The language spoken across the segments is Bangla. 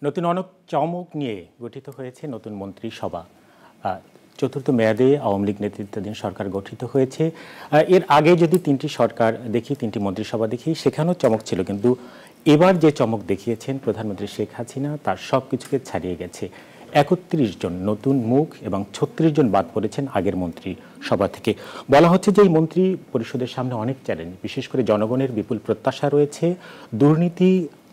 নতুন অনেক চমক নিয়ে গঠিত হয়েছে নতুন মন্ত্রিসভা। চতুর্থ মেয়াদে আওয়ামী লীগ নেতৃত্বাধীন সরকার গঠিত হয়েছে। এর আগে যদি তিনটি সরকার দেখি, তিনটি মন্ত্রিসভা দেখি, সেখানেও চমক ছিল, কিন্তু এবার যে চমক দেখিয়েছেন প্রধানমন্ত্রী শেখ হাসিনা তার সব কিছুকে ছাড়িয়ে গেছে। ৩১ জন নতুন মুখ এবং ৩৬ জন বাদ পড়েছেন আগের মন্ত্রিসভা থেকে। বলা হচ্ছে যে এই মন্ত্রী পরিষদের সামনে অনেক চ্যালেঞ্জ, বিশেষ করে জনগণের বিপুল প্রত্যাশা রয়েছে, দুর্নীতি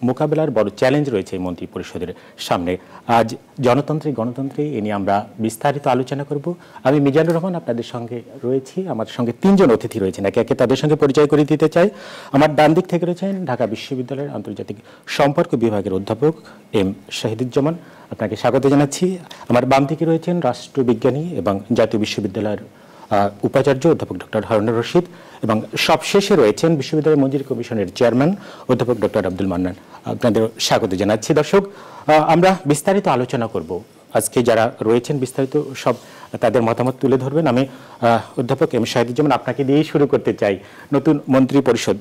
মোকাবেলার বড় চ্যালেঞ্জ রয়েছে এই মন্ত্রী পরিষদের সামনে। আজ জনতন্ত্রে গণতন্ত্রে এ নিয়ে আমরা বিস্তারিত আলোচনা করব। আমি মিজানুর রহমান আপনাদের সঙ্গে রয়েছি, আমার সঙ্গে তিনজন অতিথি রয়েছেন, একে একে তাদের সঙ্গে পরিচয় করে দিতে চাই। আমার ডান দিক থেকে রয়েছেন ঢাকা বিশ্ববিদ্যালয়ের আন্তর্জাতিক সম্পর্ক বিভাগের অধ্যাপক এম শাহিদুজ্জামান, আপনাকে স্বাগত জানাচ্ছি। আমার বাম দিকে রয়েছেন রাষ্ট্রবিজ্ঞানী এবং জাতীয় বিশ্ববিদ্যালয়ের উপাচার্য অধ্যাপক ডক্টর হারুনুর রশিদ, এবং সবশেষে রয়েছেন বিশ্ববিদ্যালয় মঞ্জুরি কমিশনের চেয়ারম্যান অধ্যাপক ডক্টর আব্দুল মান্নান। আপনাদের স্বাগত জানাচ্ছি। দর্শক, আমরা বিস্তারিত আলোচনা করব। আজকে যারা রয়েছেন বিস্তারিত সব তাদের মতামত তুলে ধরবেন। আমি অধ্যাপক এম শাহিদুজ্জামান আপনাকে দিয়েই শুরু করতে চাই। নতুন মন্ত্রী পরিষদ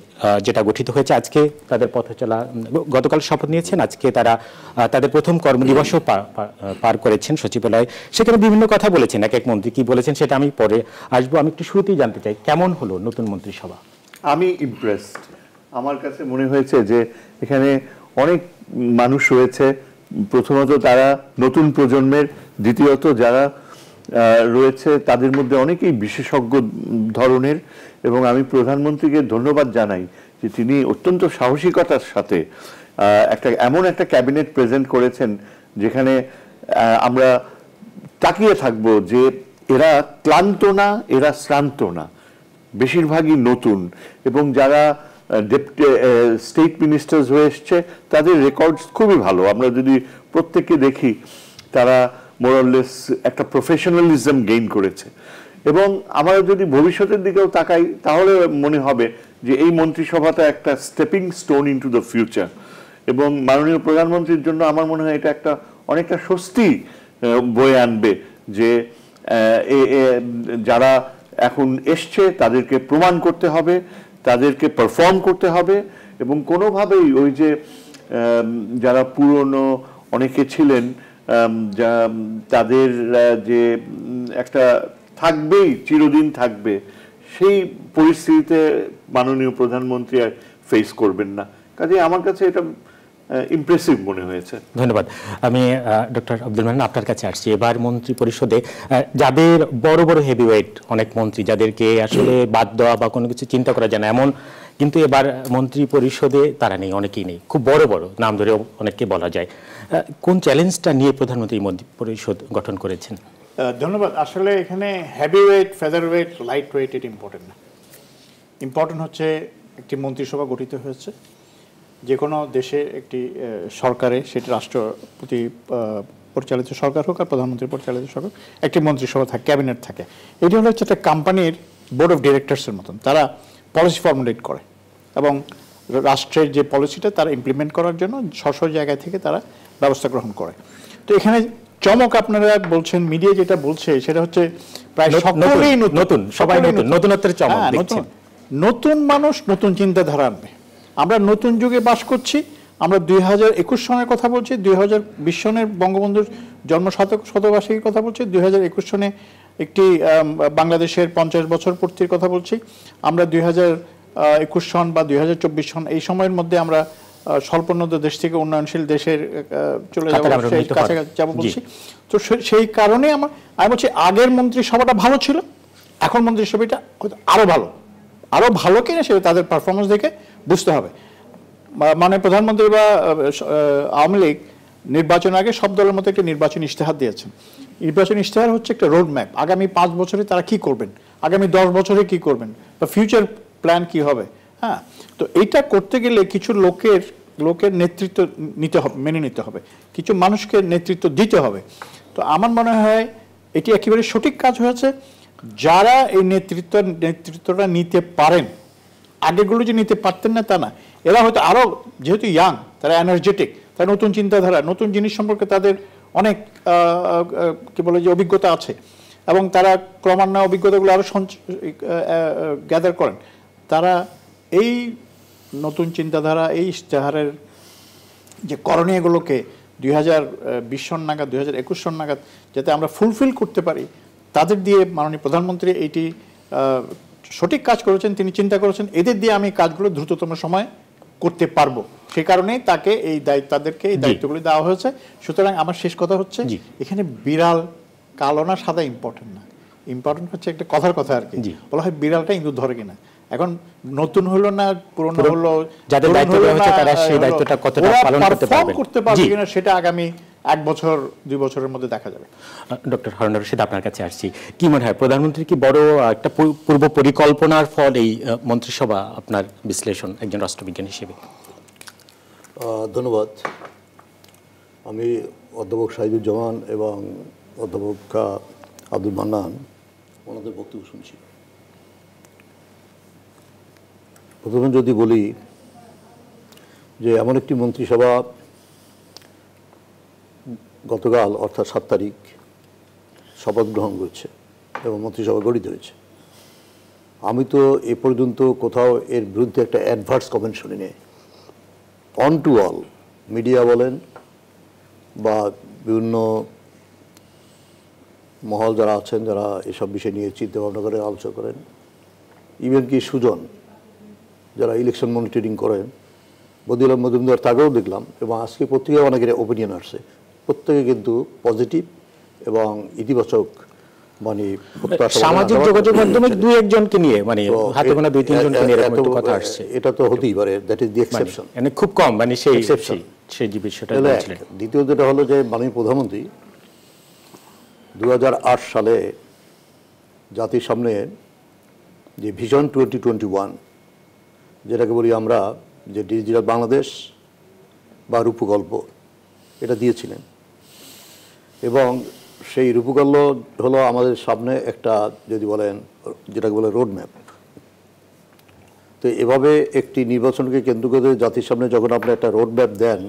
যেটা গঠিত হয়েছে, আজকে তাদের পথ চলা, গতকাল শপথ নিয়েছেন, আজকে তারা তাদের প্রথম কর্মদিবসও পার করেছেন সচিবালয়ে। সেখানে বিভিন্ন কথা বলেছেন, এক এক মন্ত্রী কি বলেছেন সেটা আমি পরে আসবো। আমি একটু শুরুতেই জানতে চাই, কেমন হলো নতুন মন্ত্রিসভা? আমি ইমপ্রেসড। আমার কাছে মনে হয়েছে যে এখানে অনেক মানুষ রয়েছে। প্রথমত তারা নতুন প্রজন্মের, দ্বিতীয়ত যারা রয়েছে তাদের মধ্যে অনেকেই বিশেষজ্ঞ ধরনের, এবং আমি প্রধানমন্ত্রীকে ধন্যবাদ জানাই যে তিনি অত্যন্ত সাহসিকতার সাথে এমন একটা ক্যাবিনেট প্রেজেন্ট করেছেন যেখানে আমরা তাকিয়ে থাকবো যে এরা ক্লান্ত না, এরা শ্রান্ত না, বেশিরভাগই নতুন, এবং যারা স্টেট মিনিস্টার্স হয়ে এসছে তাদের রেকর্ডস খুবই ভালো। আমরা যদি প্রত্যেককে দেখি তারা মোরলেস একটা প্রফেশনালিজম গেইন করেছে। এবং আমরা যদি ভবিষ্যতের দিকেও তাকাই তাহলে মনে হবে যে এই মন্ত্রিসভাটা একটা stepping stone into the future. এবং মাননীয় প্রধানমন্ত্রীর জন্য আমার মনে হয় এটা একটা অনেকটা স্বস্তি বয়ে আনবে যে যারা এখন এসছে তাদেরকে প্রমাণ করতে হবে, তাদেরকে পারফর্ম করতে হবে, এবং কোনোভাবেই ওই যে যারা পুরনো অনেকে ছিলেন তাদের যে একটা থাকবেই, চিরদিন থাকবে, সেই পরিস্থিতিতে মাননীয় প্রধানমন্ত্রী আর ফেস করবেন না। কাজে আমার কাছে এটা ইমপ্রেসিভ মনে হয়েছে। ধন্যবাদ। আমি ডক্টর আব্দুল মান্নান আপনার কাছে আসছি। এবার মন্ত্রী পরিষদে যাদের বড় বড় হেভিওয়েট অনেক মন্ত্রী, যাদেরকে আসলে বাদ দেওয়া বা কোনো কিছু চিন্তা করা যায় না এমন, কিন্তু এবার মন্ত্রী পরিষদে তারা নেই, অনেকেই নেই, খুব বড় বড় নাম ধরে অনেককে বলা যায়। কোন চ্যালেঞ্জটা নিয়ে প্রধানমন্ত্রী মন্ত্রী পরিষদ গঠন করেছেন? ধন্যবাদ। আসলে এখানে হেভিওয়েট, ফেদারওয়েট, লাইট ওয়েট এটা ইম্পর্টেন্ট না। ইম্পর্টেন্ট হচ্ছে একটি মন্ত্রিসভা গঠিত হয়েছে। যে কোনো দেশে একটি সরকারে, সেটি রাষ্ট্রপতি পরিচালিত সরকার হোক আর প্রধানমন্ত্রী পরিচালিত সরকার, একটি মন্ত্রিসভা থাকে, ক্যাবিনেট থাকে। এটি হলো হচ্ছে একটা কোম্পানির বোর্ড অফ ডিরেক্টরসের মতন। তারা পলিসি ফর্মুলেট করে এবং রাষ্ট্রের যে পলিসিটা তারা ইমপ্লিমেন্ট করার জন্য স্ব জায়গায় থেকে তারা ব্যবস্থা গ্রহণ করে। তো এখানে চমক আপনারা বলছেন, মিডিয়া যেটা বলছে সেটা হচ্ছে প্রায় সকলেই নতুন, সবাই নতুন, নতুনত্বের চমক দেখছেন। নতুন মানুষ নতুন চিন্তাধারা আনবে। আমরা নতুন যুগে বাস করছি। আমরা 2021 সনের কথা বলছি, 2020 সনের বঙ্গবন্ধুর জন্ম শতবার্ষিকীর কথা বলছি, 2021 সনে একটি বাংলাদেশের 50 বছর পূর্তির কথা বলছি। আমরা 2021 সন বা 2024 সন এই সময়ের মধ্যে আমরা স্বল্পোন্নত দেশ থেকে উন্নয়নশীল দেশের চলে যাবো, কাছাকাছি যাবো বলছি। তো সেই কারণে আমি বলছি আগের মন্ত্রিসভাটা ভালো ছিল, এখন মন্ত্রিসভাটা আরো ভালো কিনা সেটা তাদের পারফরমেন্স দেখে বুঝতে হবে। মানে প্রধানমন্ত্রী বা আওয়ামী লীগ নির্বাচন আগে সব দলের মতো একটা নির্বাচনী ইশতেহার দিয়েছেন। নির্বাচনী ইশতেহার হচ্ছে একটা রোড ম্যাপ, আগামী 5 বছরে তারা কি করবেন, আগামী 10 বছরে কি করবেন, বা ফিউচার প্ল্যান কি হবে। হ্যাঁ, তো এইটা করতে গেলে কিছু লোকের নেতৃত্ব নিতে হবে, মেনে নিতে হবে, কিছু মানুষকে নেতৃত্ব দিতে হবে। তো আমার মনে হয় এটি একেবারে সঠিক কাজ হয়েছে। যারা এই নেতৃত্বটা নিতে পারেন, আগেগুলো যে নিতে পারতেন না তা না, এরা হয়তো আরো যেহেতু ইয়াং, তারা এনার্জেটিক, তারা নতুন চিন্তাধারা, নতুন জিনিস সম্পর্কে তাদের অনেক কি বলে যে অভিজ্ঞতা আছে, এবং তারা ক্রমান্বয়ে অভিজ্ঞতাগুলো আরো গ্যাদার করেন। তারা এই নতুন চিন্তাধারা, এই ইশতেহারের যে করণীয়গুলোকে 2020 সন নাগাদ 2021 সন নাগাদ যাতে আমরা ফুলফিল করতে পারি, তাদের দিয়ে মাননীয় প্রধানমন্ত্রী এইটি সঠিক কাজ করেছেন, তিনি চিন্তা করেছেন এদের দিয়ে আমি কাজগুলো দ্রুততম সময় করতে পারবো, সেই কারণেই তাকে তাদেরকে এই দায়িত্বগুলি দেওয়া হয়েছে। সুতরাং আমার শেষ কথা হচ্ছে এখানে বিড়াল কালো না সাদা ইম্পর্টেন্ট না, ইম্পর্টেন্ট হচ্ছে একটা কথার কথা আর কি, বলা হয় বিড়ালটা ইঁদুর ধরে কিনা। এখন নতুন হলো না পুরনো হলো, যাদের দায়িত্ব দেওয়া হচ্ছে তারা সেই দায়িত্বটা কতটা পালন করতে পারবে কিনা সেটা আগামী 1 বছর 2 বছরের মধ্যে দেখা যাবে। ডক্টর হারুন রশিদ, আপনার কাছে আসছি। কি মনে হয় প্রধানমন্ত্রী কি বড় একটা পূর্ব পরিকল্পনার ফল এই মন্ত্রিসভা, আপনার বিশ্লেষণ একজন রাষ্ট্রবিজ্ঞানী হিসেবে? ধন্যবাদ। আমি অধ্যাপক শাহিদুজ্জামান এবং অধ্যাপক আব্দুল মান্নান ওনাদের বক্তব্য শুনছি। প্রথমে যদি বলি যে এমন একটি মন্ত্রিসভা গতকাল অর্থাৎ 7 তারিখ শপথ গ্রহণ করেছে এবং মন্ত্রিসভা গঠিত হয়েছে। আমি তো এ পর্যন্ত কোথাও এর বিরুদ্ধে একটা অ্যাডভার্স কমেন্ট শুনিনি। অন টু অল মিডিয়া বলেন বা বিভিন্ন মহল যারা আছেন, যারা এসব বিষয় নিয়ে চিন্তা ভাবনা করে আলোচনা করেন, ইভেন কি সুজন যারা ইলেকশন মনিটরিং করেন, বদিউল মজুমদার, তাকেও দেখলাম, এবং আজকে পত্রিকায় অনেকের ওপিনিয়ন আসছে, প্রত্যেকে কিন্তু পজিটিভ এবং ইতিবাচক মানে সামাজিক যোগাযোগ মাধ্যমে 2-1জনকে নিয়ে মানে হাতে গোনা 2-3জনকে নিয়ে এরকম একটা কথা আসছে। এটা তো হতেই পারে, দ্যাট ইজ দি এক্সেপশন, মানে খুব কম, মানে সেই এক্সেপশন, সেই যে বিষয়টা বলছিলেন। দ্বিতীয় যেটা হলো যে মাননীয় প্রধানমন্ত্রী 2008 সালে জাতির সামনে যে ভিশন 2021 যেটাকে বলি আমরা, যে ডিজিটাল বাংলাদেশ বা রূপকল্প, এটা দিয়েছিলেন। এবং সেই রূপকল্প হলো আমাদের সামনে একটা, যদি বলেন যেটাকে বলে রোড ম্যাপ। তো এভাবে একটি নির্বাচনকে কেন্দ্র করে জাতির সামনে যখন আপনি একটা রোড ম্যাপ দেন,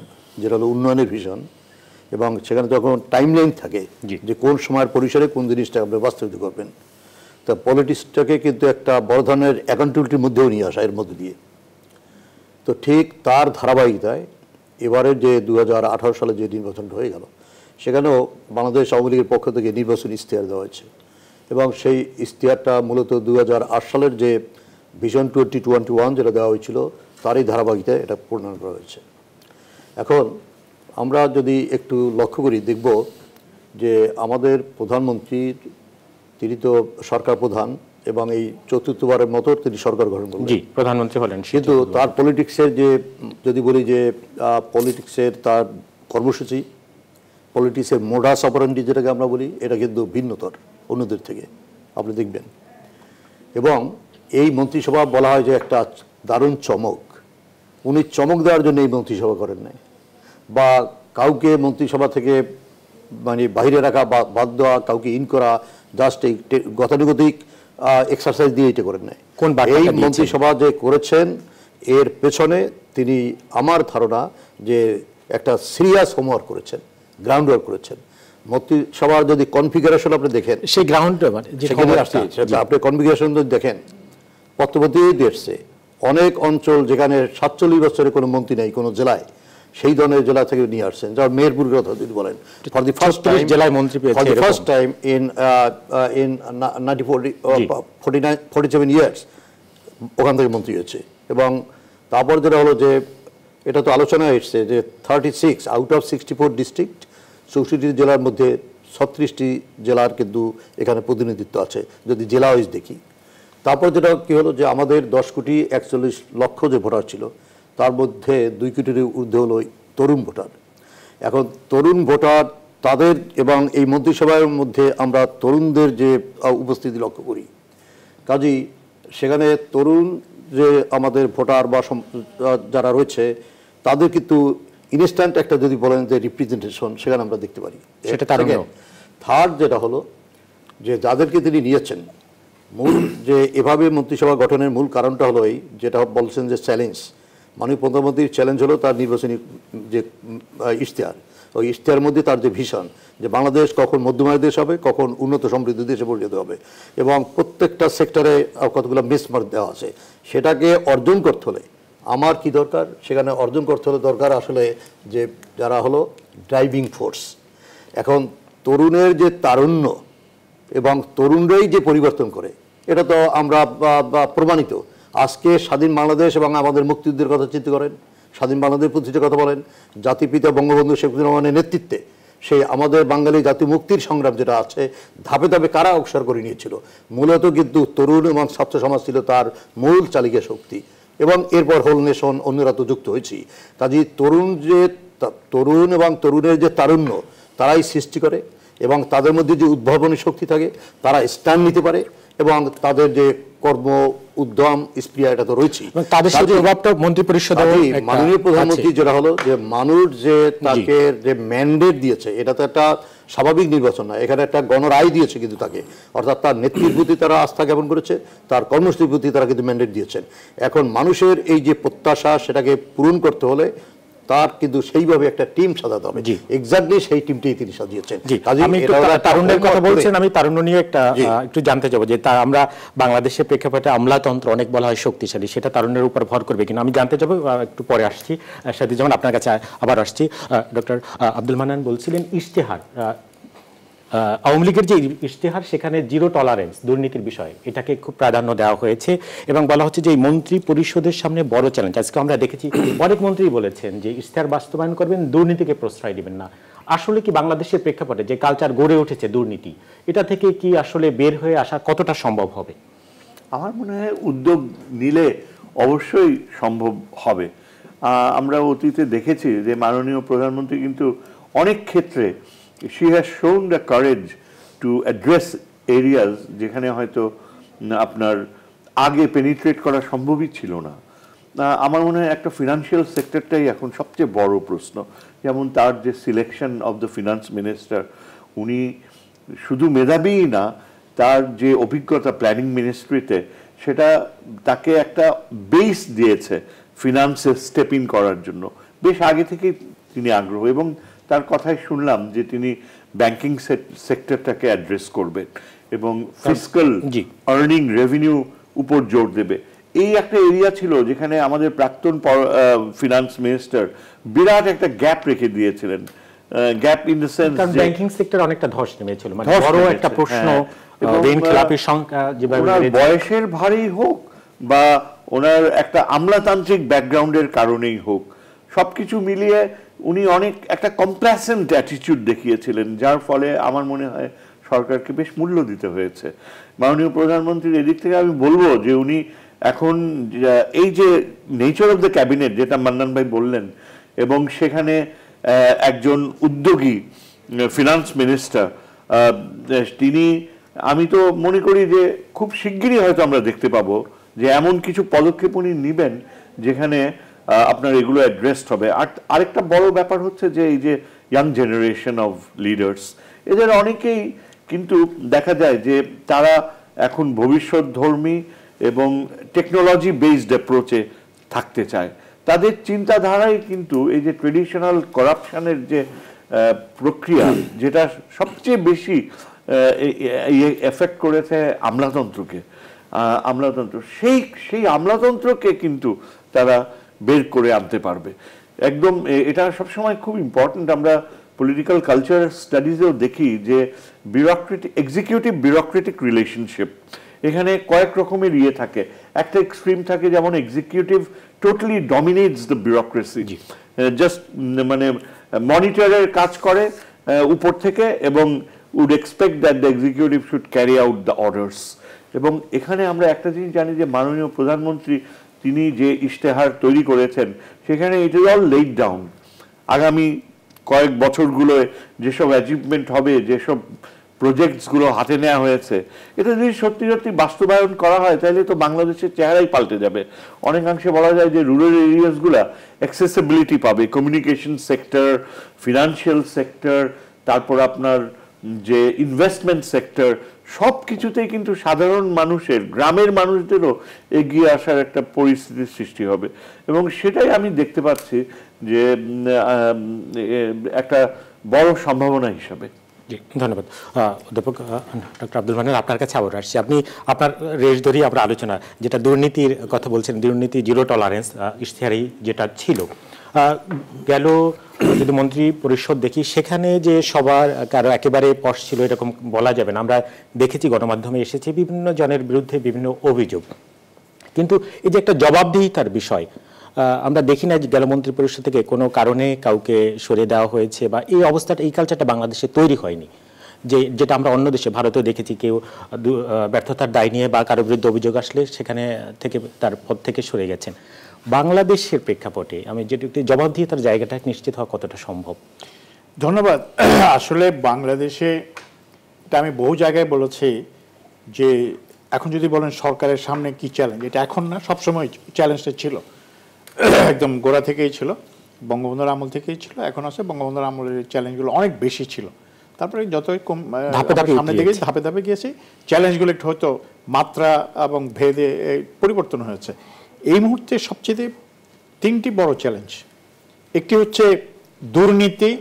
যেটা হলো উন্নয়নের ভিশন, এবং সেখানে যখন টাইমলাইন থাকে যে কোন সময়ের পরিসরে কোন জিনিসটা আপনি বাস্তবায়িত করবেন, তা পলিটিক্সটাকে কিন্তু একটা বড় ধরনের অ্যাকাউন্টেবিলিটির মধ্যেও নিয়ে আসা এর মধ্যে দিয়ে। তো ঠিক তার ধারাবাহিকতায় এবারের যে 2018 সালে যে নির্বাচনটা হয়ে গেল, সেখানেও বাংলাদেশ আওয়ামী লীগের পক্ষ থেকে নির্বাচন ইশতেহার দেওয়া হয়েছে, এবং সেই ইশতেহারটা মূলত 2008 সালের যে ভিশন 2021 যেটা দেওয়া হয়েছিল তারই ধারাবাহিকতায় এটা পূর্ণায়ন করা হয়েছে। এখন আমরা যদি একটু লক্ষ্য করি, দেখব যে আমাদের প্রধানমন্ত্রীর, তিনি তো সরকার প্রধান এবং এই চতুর্থবারের মতো তিনি সরকার গঠন করলেন, প্রধানমন্ত্রী হলেন, কিন্তু তার পলিটিক্সের যে, যদি বলি যে পলিটিক্সের তার কর্মসূচি, পলিটিক্সের মোডাস অপারেন্ডি যেটাকে আমরা বলি, এটা কিন্তু ভিন্নতর অন্যদের থেকে আপনি দেখবেন। এবং এই মন্ত্রিসভা বলা হয় যে একটা দারুণ চমক, উনি চমক দেওয়ার জন্য এই মন্ত্রিসভা করেন নাই, বা কাউকে মন্ত্রিসভা থেকে মানে বাইরে রাখা বা বাদ দেওয়া, কাউকে ইন করা, জাস্ট এই গতানুগতিক এক্সারসাইজ দিয়ে এটা করেন নাই। এই মন্ত্রিসভা যে করেছেন এর পেছনে তিনি, আমার ধারণা যে একটা সিরিয়াস হোমওয়ার্ক করেছেন, গ্রাউন্ড ওয়ার্ক করেছেন। মন্ত্রিসভার যদি কনফিগারেশন আপনি দেখেন, সেই গ্রাউন্ড আপনি কনফিগারেশন যদি দেখেন, পত্রপতি দেখছে অনেক অঞ্চল যেখানে 47 বছরে কোনো মন্ত্রী নেই কোনো জেলায়, সেই ধরনের জেলা থেকে নিয়ে আসছেন। যেমন মেহেরপুর কথা যদি বলেন, for the first time in 47 years ওখান থেকে মন্ত্রী হয়েছে। এবং তারপর যেটা হলো যে, এটা তো আলোচনা এসছে যে 36 আউট অফ 64 ডিস্ট্রিক্ট, 64টি জেলার মধ্যে 36টি জেলার কিন্তু এখানে প্রতিনিধিত্ব আছে যদি জেলা ওয়াইজ দেখি। তারপর যেটা কি হলো যে আমাদের 10,41,00,000 যে ভোটার ছিল, তার মধ্যে 2 কোটির ঊর্ধ্বে হলো তরুণ ভোটার। এখন তরুণ ভোটার তাদের, এবং এই মন্ত্রিসভার মধ্যে আমরা তরুণদের যে উপস্থিতি লক্ষ্য করি, কাজেই সেখানে তরুণ যে আমাদের ভোটার বা যারা রয়েছে তাদের কিন্তু ইনস্ট্যান্ট একটা, যদি বলেন যে রিপ্রেজেন্টেশন, সেখানে আমরা দেখতে পারি। থার্ড যেটা হলো যে যাদেরকে তিনি নিয়েছেন, মূল যে এভাবে মন্ত্রিসভা গঠনের মূল কারণটা হলো এই, যেটা বলছেন যে চ্যালেঞ্জ, মাননীয় প্রধানমন্ত্রীর চ্যালেঞ্জ হলো তার নির্বাচনী যে ইশতেহার, ওই ইশতেহারের মধ্যে তার যে ভিশন, যে বাংলাদেশ কখন মধ্যমায়ের দেশ হবে, কখন উন্নত সমৃদ্ধ দেশে পরিণত হবে, এবং প্রত্যেকটা সেক্টরে কতগুলো মিসমার্ক দেওয়া আছে, সেটাকে অর্জন করতে হলে আমার কি দরকার সেখানে অর্জন করতে হলে দরকার আসলে যে যারা হলো ড্রাইভিং ফোর্স। এখন তরুণের যে তারুণ্য এবং তরুণরাই যে পরিবর্তন করে এটা তো আমরা প্রমাণিত। আজকে স্বাধীন বাংলাদেশ এবং আমাদের মুক্তিযুদ্ধের কথা চিন্তা করেন, স্বাধীন বাংলাদেশ প্রতিষ্ঠার কথা বলেন, জাতিপিতা বঙ্গবন্ধু শেখ মুজিবুর রহমানের নেতৃত্বে সেই আমাদের বাঙালি জাতি মুক্তির সংগ্রাম যেটা আছে ধাপে ধাপে কারা অগ্রসর করে নিয়েছিল, মূলত কিন্তু তরুণ এবং ছাত্র সমাজ ছিল তার মূল চালিকা শক্তি। এবং এরপর হোল নেশন অন্যরা তো যুক্ত হয়েছি। কাজেই তরুণ এবং তরুণের যে তারুণ্য তারাই সৃষ্টি করে এবং তাদের মধ্যে যে উদ্ভাবনী শক্তি থাকে তারা স্ট্যান্ড নিতে পারে এবং তাদের যে কর্ম উদ্যম স্প্রিয়া এটা তো রয়েছে। তাদের সাথে প্রভাবটা মন্ত্রিপরিষদে মাননীয় প্রধানমন্ত্রী যেটা হলো যে মানুষ যে তাকে যে ম্যান্ডেট দিয়েছে এটা তো একটা স্বাভাবিক নির্বাচন না, এখানে একটা গণরায় দিয়েছে কিন্তু তাকে, অর্থাৎ তার নেতৃত্বের প্রতি তারা আস্থা জ্ঞাপন করেছে, তার কর্মসূচির প্রতি তারা কিন্তু ম্যান্ডেট দিয়েছেন। এখন মানুষের এই যে প্রত্যাশা সেটাকে পূরণ করতে হলে তার কিন্তু সেইভাবে একটা টিম সাজাতে হবে। এক্স্যাক্টলি সেই টিমটাই তিনি সাজিয়েছেন। আমি তারুণ্যের কথা বলছেন, আমি তারুণ্য নিয়ে একটু জানতে চাবো যে আমরা বাংলাদেশের প্রেক্ষাপটে আমলাতন্ত্র অনেক বলা হয় শক্তিশালী, সেটা তারুণ্যের উপর ভর করবে কিনা আমি জানতে চাবো, একটু পরে আসছি। সাথে যেমন আপনার কাছে আবার আসছি, ডক্টর আব্দুল মান্নান বলছিলেন ইশতেহার, আওয়ামী লীগের যে ইশতেহার সেখানে জিরো টলারেন্স দুর্নীতির বিষয়ে এটাকে খুব প্রাধান্য দেওয়া হয়েছে এবং বলা হচ্ছে যে এই মন্ত্রী পরিষদের সামনে বড় চ্যালেঞ্জ। আজকে আমরা দেখেছি অনেক মন্ত্রী বলেছেন যে ইশতেহার বাস্তবায়ন করবেন, দুর্নীতিকে প্রশ্রয় দিবেন না। আসলে কি বাংলাদেশের প্রেক্ষাপটে যে কালচার গড়ে উঠেছে দুর্নীতি, এটা থেকে কি আসলে বের হয়ে আসা কতটা সম্ভব হবে? আমার মনে হয় উদ্যোগ নিলে অবশ্যই সম্ভব হবে। আমরা অতীতে দেখেছি যে মাননীয় প্রধানমন্ত্রী কিন্তু অনেক ক্ষেত্রে she has shown the courage to address areas যেখানে হয়তো আপনার আগে পেনিট্রেট করা সম্ভবই ছিল না। আমার মনে হয় একটা ফিনান্সিয়াল সেক্টরটাই এখন সবচেয়ে বড় প্রশ্ন। যেমন তার যে selection of the finance minister, উনি শুধু মেধাবীই না, তার যে অভিজ্ঞতা প্ল্যানিং মিনিস্ট্রিতে সেটা তাকে একটা বেস দিয়েছে ফিনান্সে স্টেপ ইন করার জন্য। বেশ আগে থেকেই তিনি আগ্রহ, এবং তার কথাই শুনলাম যে তিনি ব্যাংকিং সেক্টরটাকে অ্যাড্রেস করবেন এবং ফিসক্যাল আর্নিং রেভিনিউ উপর জোর দেবে। এই একটা এরিয়া ছিল যেখানে আমাদের প্রাক্তন ফিনান্স মিনিস্টার বিরাট একটা গ্যাপ রেখে দিয়েছিলেন। গ্যাপ ইন দ্য সেন্স যে ব্যাংকিং সেক্টর অনেকটা ধস নেমেছিল, মানে বড় একটা প্রশ্ন ঋণ খেলাপির সংখ্যা যেভাবে বয়সের ভারী হোক বা ওনার একটা আমলাতান্ত্রিক ব্যাকগ্রাউন্ডের কারণেই হোক, সবকিছু মিলিয়ে উনি অনেক একটা কমপ্লেসেন্ট অ্যাটিটিউড দেখিয়েছিলেন, যার ফলে আমার মনে হয় সরকারকে বেশ মূল্য দিতে হয়েছে। মাননীয় প্রধানমন্ত্রীর এদিক থেকে আমি বলবো যে উনি এখন এই যে নেচার অফ দ্য ক্যাবিনেট যেটা মান্নান ভাই বললেন, এবং সেখানে একজন উদ্যোগী ফিনান্স মিনিস্টার তিনি, আমি তো মনে করি যে খুব শিগগিরই হয়তো আমরা দেখতে পাবো যে এমন কিছু পদক্ষেপ উনি নেবেন যেখানে আপনার এগুলো অ্যাড্রেসড হবে। আর আরেকটা বড় ব্যাপার হচ্ছে যে এই যে ইয়াং জেনারেশন অফ লিডার্স, এদের অনেকেই কিন্তু দেখা যায় যে তারা এখন ভবিষ্যৎধর্মী এবং টেকনোলজি বেসড অ্যাপ্রোচে থাকতে চায়। তাদের চিন্তাধারায় কিন্তু এই যে ট্রেডিশনাল করাপশনের যে প্রক্রিয়া, যেটা সবচেয়ে বেশি এফেক্ট করেছে আমলাতন্ত্রকে, সেই আমলাতন্ত্রকে কিন্তু তারা বের করে আনতে পারবে একদম। এটা সবসময় খুব ইম্পর্টেন্ট। আমরা পলিটিক্যাল কালচার স্টাডিজেও দেখি যে এক্সিকিউটিভ বিউরোক্রেটিক রিলেশনশিপ, এখানে কয়েক রকমের থাকে। একটা এক্সট্রিম থাকে যেমন executive totally dominates the bureaucracy, just মানে মনিটরের কাজ করে উপর থেকে এবং would expect that the executive should carry out the orders. এবং এখানে আমরা একটা জিনিস জানি যে মাননীয় প্রধানমন্ত্রী তিনি যে ইশতেহার তৈরি করেছেন সেখানে it is all laid down. আগামী কয়েক বছরগুলোয় যেসব অ্যাচিভমেন্ট হবে, যেসব প্রজেক্টসগুলো হাতে নেওয়া হয়েছে, এটা যদি সত্যি সত্যি বাস্তবায়ন করা হয় তাহলে তো বাংলাদেশের চেহারাই পাল্টে যাবে। অনেকাংশে বলা যায় যে রুরাল এরিয়াসগুলো অ্যাক্সেসিবিলিটি পাবে, কমিউনিকেশন সেক্টর, ফিনান্সিয়াল সেক্টর, তারপর আপনার যে ইনভেস্টমেন্ট সেক্টর, সব কিছুতেই কিন্তু সাধারণ মানুষের, গ্রামের মানুষদেরও এগিয়ে আসার একটা পরিস্থিতির সৃষ্টি হবে। এবং সেটাই আমি দেখতে পাচ্ছি যে একটা বড় সম্ভাবনা হিসাবে। জি ধন্যবাদ অধ্যাপক ডক্টর আব্দুল মান্নান, আপনার কাছে আবার আসছি। আপনি আপনার রেশ ধরেই আমরা আলোচনা, যেটা দুর্নীতির কথা বলছেন, দুর্নীতি জিরো টলারেন্স ইশতেহারি যেটা ছিল, গেল যদি মন্ত্রী পরিষদ দেখি সেখানে যে সবার কারো একেবারে পশ ছিল এরকম বলা যাবে না। আমরা দেখেছি গণমাধ্যমে এসেছে বিভিন্ন জনের বিরুদ্ধে বিভিন্ন অভিযোগ, কিন্তু এই যে একটা জবাবদিহিতার বিষয় আমরা দেখি না যে গেল মন্ত্রী পরিষদ থেকে কোনো কারণে কাউকে সরিয়ে দেওয়া হয়েছে, বা এই অবস্থাটা, এই কালচারটা বাংলাদেশে তৈরি হয়নি। যেটা আমরা অন্য দেশে ভারতেও দেখেছি, কেউ ব্যর্থতার দায় নিয়ে বা কারো বিরুদ্ধে অভিযোগ আসলে সেখানে থেকে তার পদ থেকে সরে গেছেন। বাংলাদেশের প্রেক্ষাপটে আমি যেটি জবাবদিহিতার জায়গাটা নিশ্চিত হওয়া কতটা সম্ভব? ধন্যবাদ। আসলে বাংলাদেশে এটা আমি বহু জায়গায় বলেছি যে এখন যদি বলেন সরকারের সামনে কি চ্যালেঞ্জ, এটা এখন না, সবসময় চ্যালেঞ্জটা ছিল, একদম গোড়া থেকেই ছিল, বঙ্গবন্ধুর আমল থেকেই ছিল, এখন আছে। বঙ্গবন্ধুর আমলের চ্যালেঞ্জগুলো অনেক বেশি ছিল, তারপরে যতই সামনে দিকে ধাপে ধাপে গিয়েছি, চ্যালেঞ্জগুলো একটু হয়তো মাত্রা এবং ভেদে পরিবর্তন হয়েছে। এই মুহূর্তে সবচেয়ে তিনটি বড় চ্যালেঞ্জ। একটি হচ্ছে দুর্নীতি,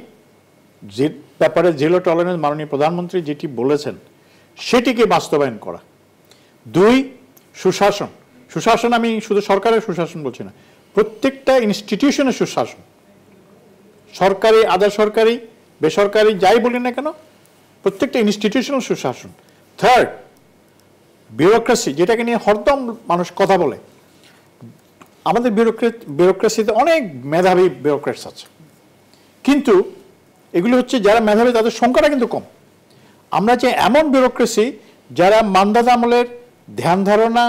যে ব্যাপারে জিরো টলারেন্স মাননীয় প্রধানমন্ত্রী যেটি বলেছেন সেটিকে বাস্তবায়ন করা। দুই, সুশাসন। সুশাসন আমি শুধু সরকারের সুশাসন বলছি না, প্রত্যেকটা ইনস্টিটিউশনের সুশাসন, সরকারি, আধা সরকারি, বেসরকারি, যাই বলি না কেন, প্রত্যেকটা ইনস্টিটিউশনাল সুশাসন। থার্ড, বিউরোক্রেসি, যেটাকে নিয়ে হরদম মানুষ কথা বলে। আমাদের বিউরোক্রেসিতে অনেক মেধাবী বিউরোক্রেটস আছে, কিন্তু এগুলো হচ্ছে যারা মেধাবী তাদের সংখ্যাটা কিন্তু কম। আমরা যে এমন বিউরোক্রেসি যারা মান্দাতা আমলের ধ্যান ধারণা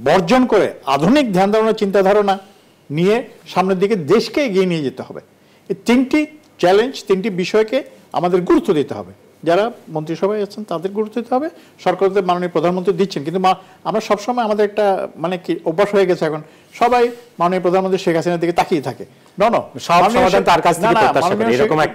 বর্জন করে আধুনিক ধ্যান ধারণা চিন্তা ধারণা নিয়ে সামনের দিকে দেশকে এগিয়ে নিয়ে যেতে হবে। এই তিনটি চ্যালেঞ্জ, তিনটি বিষয়কে আমাদের গুরুত্ব দিতে হবে। যারা মন্ত্রিসভায় আছেন তাদের গুরুত্ব দিতে হবে, সরকারের মাননীয় প্রধানমন্ত্রী দিচ্ছেন, কিন্তু আমরা সবসময় আমাদের একটা মানে কি অভ্যাস হয়ে গেছে এখন, সবাই মাননীয় প্রধানমন্ত্রী শেখ হাসিনার দিকে তাকিয়ে থাকে।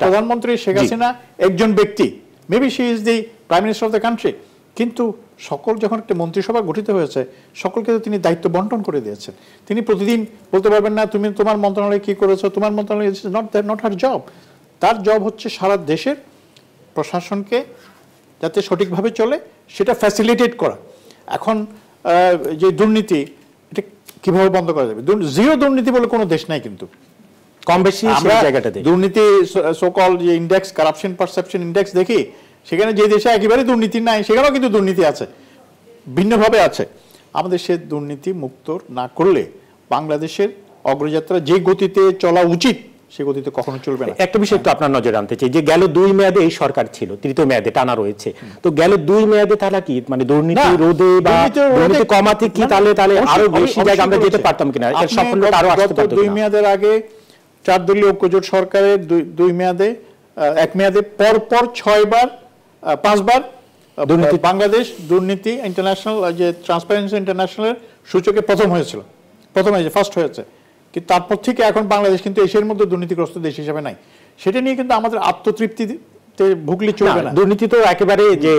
প্রধানমন্ত্রী শেখ হাসিনা একজন ব্যক্তি, maybe she is the prime minister of the country, কিন্তু সকল যখন একটা মন্ত্রিসভা গঠিত হয়েছে সকলকে তো তিনি দায়িত্ব বন্টন করে দিয়েছেন। তিনি প্রতিদিন বলতে পারবেন না তুমি তোমার মন্ত্রণালয়ে কি করেছো, তোমার মন্ত্রণালয়, নট হার জব। তার জব হচ্ছে সারা দেশের প্রশাসনকে যাতে সঠিকভাবে চলে সেটা ফ্যাসিলিটেট করা। এখন যে দুর্নীতি, এটা কিভাবে বন্ধ করা যাবে? জিরো দুর্নীতি বলে কোনো দেশ নাই, কিন্তু কম বেশি জায়গাটাতে দুর্নীতি সোকল যে ইন্ডেক্স, কারাপশন পারসেপশন ইন্ডেক্স দেখি, সেখানে যে দেশে একেবারে দুর্নীতি নাই সেখানেও কিন্তু দুর্নীতি আছে, ভিন্নভাবে আছে। আমাদের সে দুর্নীতি মুক্ত না করলে বাংলাদেশের অগ্রযাত্রা যে গতিতে চলা উচিত সে গতিতে কখনো চলবে না। একটা বিষয় একটু আপনার নজরে আনতে চাই, যে গেল 2 মেয়াদে এই সরকার ছিল, তৃতীয় মেয়াদে টানা রয়েছে, তো গেল 2 মেয়াদে তারা কি মানে দুর্নীতি রোধে বা দুর্নীতি কমাতে কি তাহলে আরো বেশি জায়গা আমরা যেতে পারতাম কিনা, এর সাফল্যটা আরো আসতে পারতো? 2 মেয়াদের আগে 4 দলীয় ঐক্যজোট সরকারের 2 মেয়াদে, এক মেয়াদে পরপর 5 বার দুর্নীতি, বাংলাদেশ দুর্নীতি ইন্টারন্যাশনাল যে ট্রান্সপারেন্সি ইন্টারন্যাশনালের সূচকে প্রথম হয়েছিল, ফার্স্ট হয়েছে। কিন্তু তারপর থেকে এখন বাংলাদেশ কিন্তু এশিয়ার মধ্যে দুর্নীতিগ্রস্ত দেশ হিসেবে নাই। সেটা নিয়ে কিন্তু আমাদের আত্মতৃপ্তিতে ভুগলে চলবে না। দুর্নীতি তো একেবারে যে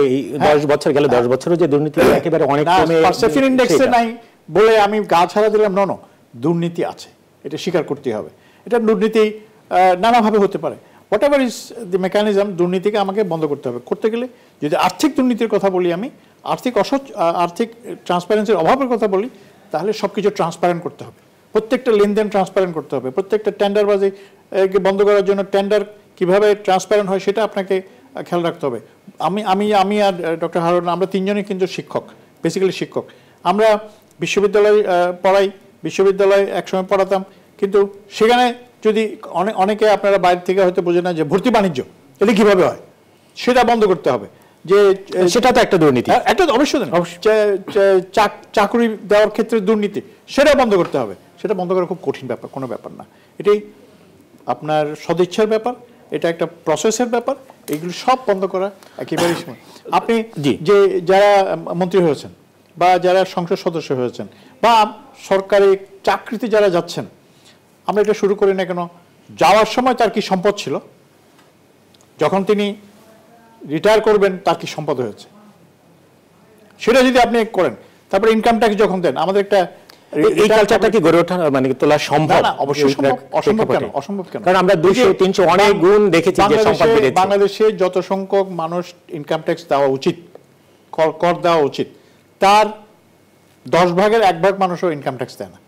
10 বছর গেল, 10 বছরও যে দুর্নীতি একেবারে অনেক কমে, পারসেপশন ইন্ডেক্সে নাই বলে আমি গা ছাড়া দিলাম, নো, দুর্নীতি আছে, এটা স্বীকার করতে হবে। এটা দুর্নীতি নানাভাবে হতে পারে, whatever is the mechanism, দুর্নীতিকে আমাকে বন্ধ করতে হবে। করতে গেলে যদি আর্থিক দুর্নীতির কথা বলি, আমি আর্থিক ট্রান্সপারেন্সির অভাবের কথা বলি, তাহলে সবকিছু ট্রান্সপারেন্ট করতে হবে, প্রত্যেকটা লেনদেন ট্রান্সপারেন্ট করতে হবে, প্রত্যেকটা টেন্ডারবাজি বন্ধ করার জন্য টেন্ডার কিভাবে ট্রান্সপারেন্ট হয় সেটা আপনাকে খেয়াল রাখতে হবে। আমি আর ডক্টর হারুন, আমরা তিনজনই কিন্তু শিক্ষক, বেসিক্যালি শিক্ষক। আমরা বিশ্ববিদ্যালয় পড়াই, বিশ্ববিদ্যালয়ে একসময় পড়াতাম, কিন্তু সেখানে যদি অনেকে আপনারা বাইরে থেকে হয়তো বোঝে না যে ভর্তি বাণিজ্য এটা কিভাবে হয়, সেটা বন্ধ করতে হবে। যে সেটা তো একটা দুর্নীতি, একটা অবশ্যই চাকরি দেওয়ার ক্ষেত্রে দুর্নীতি, সেটা বন্ধ করতে হবে। সেটা বন্ধ করা খুব কঠিন ব্যাপার, কোনো ব্যাপার না, এটাই আপনার সদিচ্ছার ব্যাপার, এটা একটা প্রসেসের ব্যাপার। এগুলো সব বন্ধ করা একেবারেই সময়। আপনি যে যারা মন্ত্রী হয়েছেন বা যারা সংসদ সদস্য হয়েছেন বা সরকারি চাকরিতে যারা যাচ্ছেন, আমরা এটা শুরু করি না কেন, যাওয়ার সময় তার কি সম্পদ ছিল, যখন তিনি রিটায়ার করবেন তার কি সম্পদ হয়েছে, সেটা যদি আপনি করেন। তারপরে ইনকাম ট্যাক্স যখন দেন, আমাদের একটা এই কালচারটা কি গড়ে ওঠা মানে তোলা সম্ভব? না, অবশ্যই সম্ভব। অসম্ভব কেন? কারণ আমরা 200-300 অনেক গুণ দেখেছি যে সম্পদ বেড়েছে। বাংলাদেশে যত সংখ্যক মানুষ ইনকাম ট্যাক্স দেওয়া উচিত, কর দেওয়া উচিত, তার 10 ভাগের 1 ভাগ মানুষও ইনকাম ট্যাক্স দেয় না।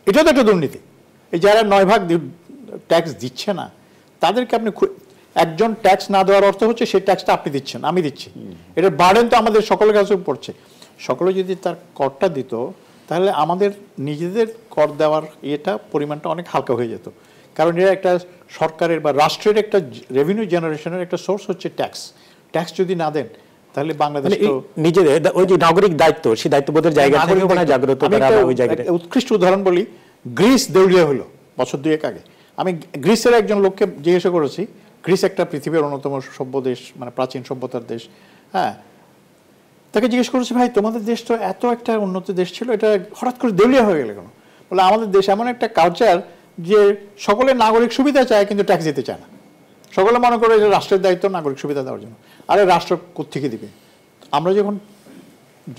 এটা তো একটা দুর্নীতি। এই যারা 9 ভাগ ট্যাক্স দিচ্ছে না, তাদেরকে আপনি একজন ট্যাক্স না দেওয়ার অর্থ হচ্ছে সেই ট্যাক্সটা আপনি দিচ্ছেন, আমি দিচ্ছি। এটার বার্ডেন তো আমাদের সকলের কাছে পড়ছে। সকলে যদি তার করটা দিত, তাহলে আমাদের নিজেদের কর দেওয়ার পরিমাণটা অনেক হালকা হয়ে যেত। কারণ এটা একটা সরকারের বা রাষ্ট্রের একটা রেভিনিউ জেনারেশনের একটা সোর্স হচ্ছে ট্যাক্স। ট্যাক্স যদি না দেন, তাহলে বাংলাদেশ তো নিজেদের ওই যে নাগরিক দায়িত্ব, সেই দায়িত্ববোধের জায়গা থেকে ওখানে জাগ্রত করা বা ওই জায়গাটা। উৎকৃষ্ট উদাহরণ বলি, গ্রিস দেউলিয়া হলো বছর 2 আগে। আমি গ্রিসের একজন লোককে জিজ্ঞাসা করেছি, গ্রিস একটা পৃথিবীর অন্যতম সভ্য দেশ, মানে প্রাচীন সভ্যতার দেশ। হ্যাঁ, তাকে জিজ্ঞেস করেছি, ভাই তোমাদের দেশ তো এত একটা উন্নত দেশ ছিল, এটা হঠাৎ করে দেউলিয়া হয়ে গেল কেন? বলে আমাদের দেশ এমন একটা কালচার যে সকলে নাগরিক সুবিধা চায় কিন্তু ট্যাক্স দিতে চায় না। সকলে মনে করে যে রাষ্ট্রের দায়িত্ব নাগরিক সুবিধা দেওয়ার জন্য। আরে রাষ্ট্র কোত্থেকে দিবে? আমরা যখন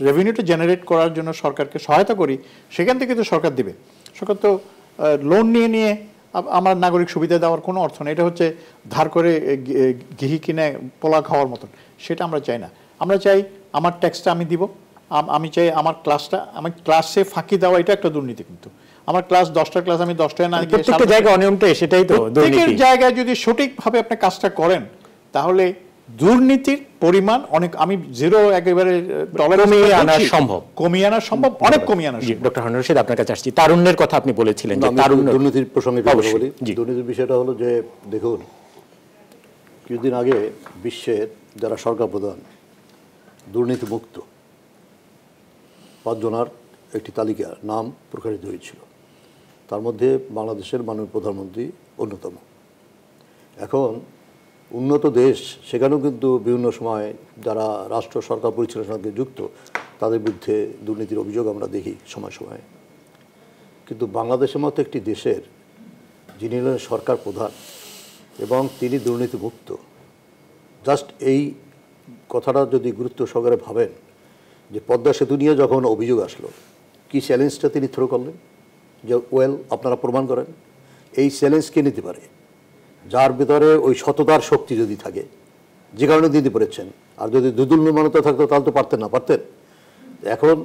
রেভিনিউটা জেনারেট করার জন্য সরকারকে সহায়তা করি, সেখান থেকে তো সরকার দিবে। সরকার তো লোন নিয়ে আমার নাগরিক সুবিধা দেওয়ার কোনো অর্থ নেই। এটা হচ্ছে ধার করে ঘি কিনে পোলা খাওয়ার মতন। সেটা আমরা চাই না। আমরা চাই আমার ট্যাক্সটা আমি দিব, আমি চাই আমার ক্লাসে ফাঁকি দেওয়া, এটা একটা দুর্নীতি। কিন্তু আমার ক্লাস 10টা ক্লাস আমি 10টায় না গিয়ে প্রত্যেকটা জায়গায় অনিয়মটা, সেটাই তো দুর্নীতি। প্রত্যেকের জায়গায় যদি সঠিকভাবে আপনি কাজটা করেন, তাহলে দুর্নীতির পরিমাণ অনেক, আমি জিরো একেবারে কমিয়ে আনা সম্ভব, অনেক কমিয়ে আনা সম্ভব। ডক্টর হারুনুর রশিদ, আপনার কাছে আসছি। তারুণ্যের কথা আপনি বলেছিলেন, যে দুর্নীতির প্রসঙ্গে বলি। দুর্নীতির বিষয়টা হলো যে, দেখুন, কিছুদিন আগে বিশ্বের যারা সরকার প্রধান দুর্নীতি মুক্ত 5 জনের একটি তালিকা নাম প্রকাশিত হয়েছিল। তার মধ্যে বাংলাদেশের মাননীয় প্রধানমন্ত্রী অন্যতম। এখন উন্নত দেশ, সেখানেও কিন্তু বিভিন্ন সময় যারা রাষ্ট্র সরকার পরিচালনার সঙ্গে যুক্ত, তাদের বিরুদ্ধে দুর্নীতির অভিযোগ আমরা দেখি সময় সময়। কিন্তু বাংলাদেশের মতো একটি দেশের যিনি হলেন সরকার প্রধান এবং তিনি দুর্নীতিমুক্ত, জাস্ট এই কথাটা যদি গুরুত্ব সহকারে ভাবেন, যে পদ্মা সেতু নিয়ে যখন অভিযোগ আসলো, কি চ্যালেঞ্জটা তিনি থ্রো করলেন, যে আপনারা প্রমাণ করেন। এই চ্যালেঞ্জ কে নিতে পারে? যার ভিতরে ওই সততার শক্তি যদি থাকে, যে কারণে দিতে পেরেছেন। আর যদি দুর্নীতিমানতা থাকতো তাহলে তো পারতেন না। এখন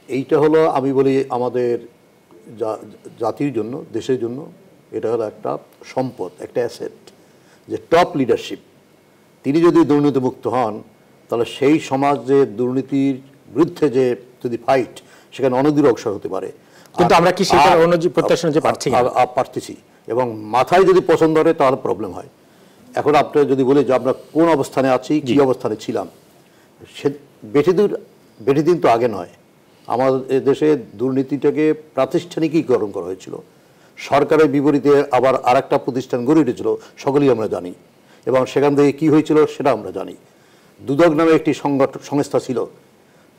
এইটা হলো, আমি বলি, আমাদের জাতির জন্য, দেশের জন্য এটা হলো একটা সম্পদ, একটা অ্যাসেট, যে টপ লিডারশিপ তিনি যদি দুর্নীতিমুক্ত হন, তাহলে সেই সমাজে দুর্নীতির বিরুদ্ধে যে যদি ফাইট, সেখানে অনেক দূর অগ্রসর হতে পারে। কিন্তু আমরা কি সেটা প্রত্যাশা যে পারতেছি? এবং মাথায় যদি পছন্দ হয় তাহলে প্রবলেম হয়। এখন আপনি যদি বলি যে আমরা কোন অবস্থানে আছি, কি অবস্থানে ছিলাম, সে বেশি দিন তো আগে নয়। আমাদের দেশে দুর্নীতিটাকে প্রাতিষ্ঠানিকীকরণ করা হয়েছিল। সরকারের বিপরীতে আবার আরেকটা প্রতিষ্ঠান গড়ে উঠেছিল, সকলেই আমরা জানি। এবং সেখান থেকে কী হয়েছিল সেটা আমরা জানি। দুদক নামে একটি সংস্থা ছিল,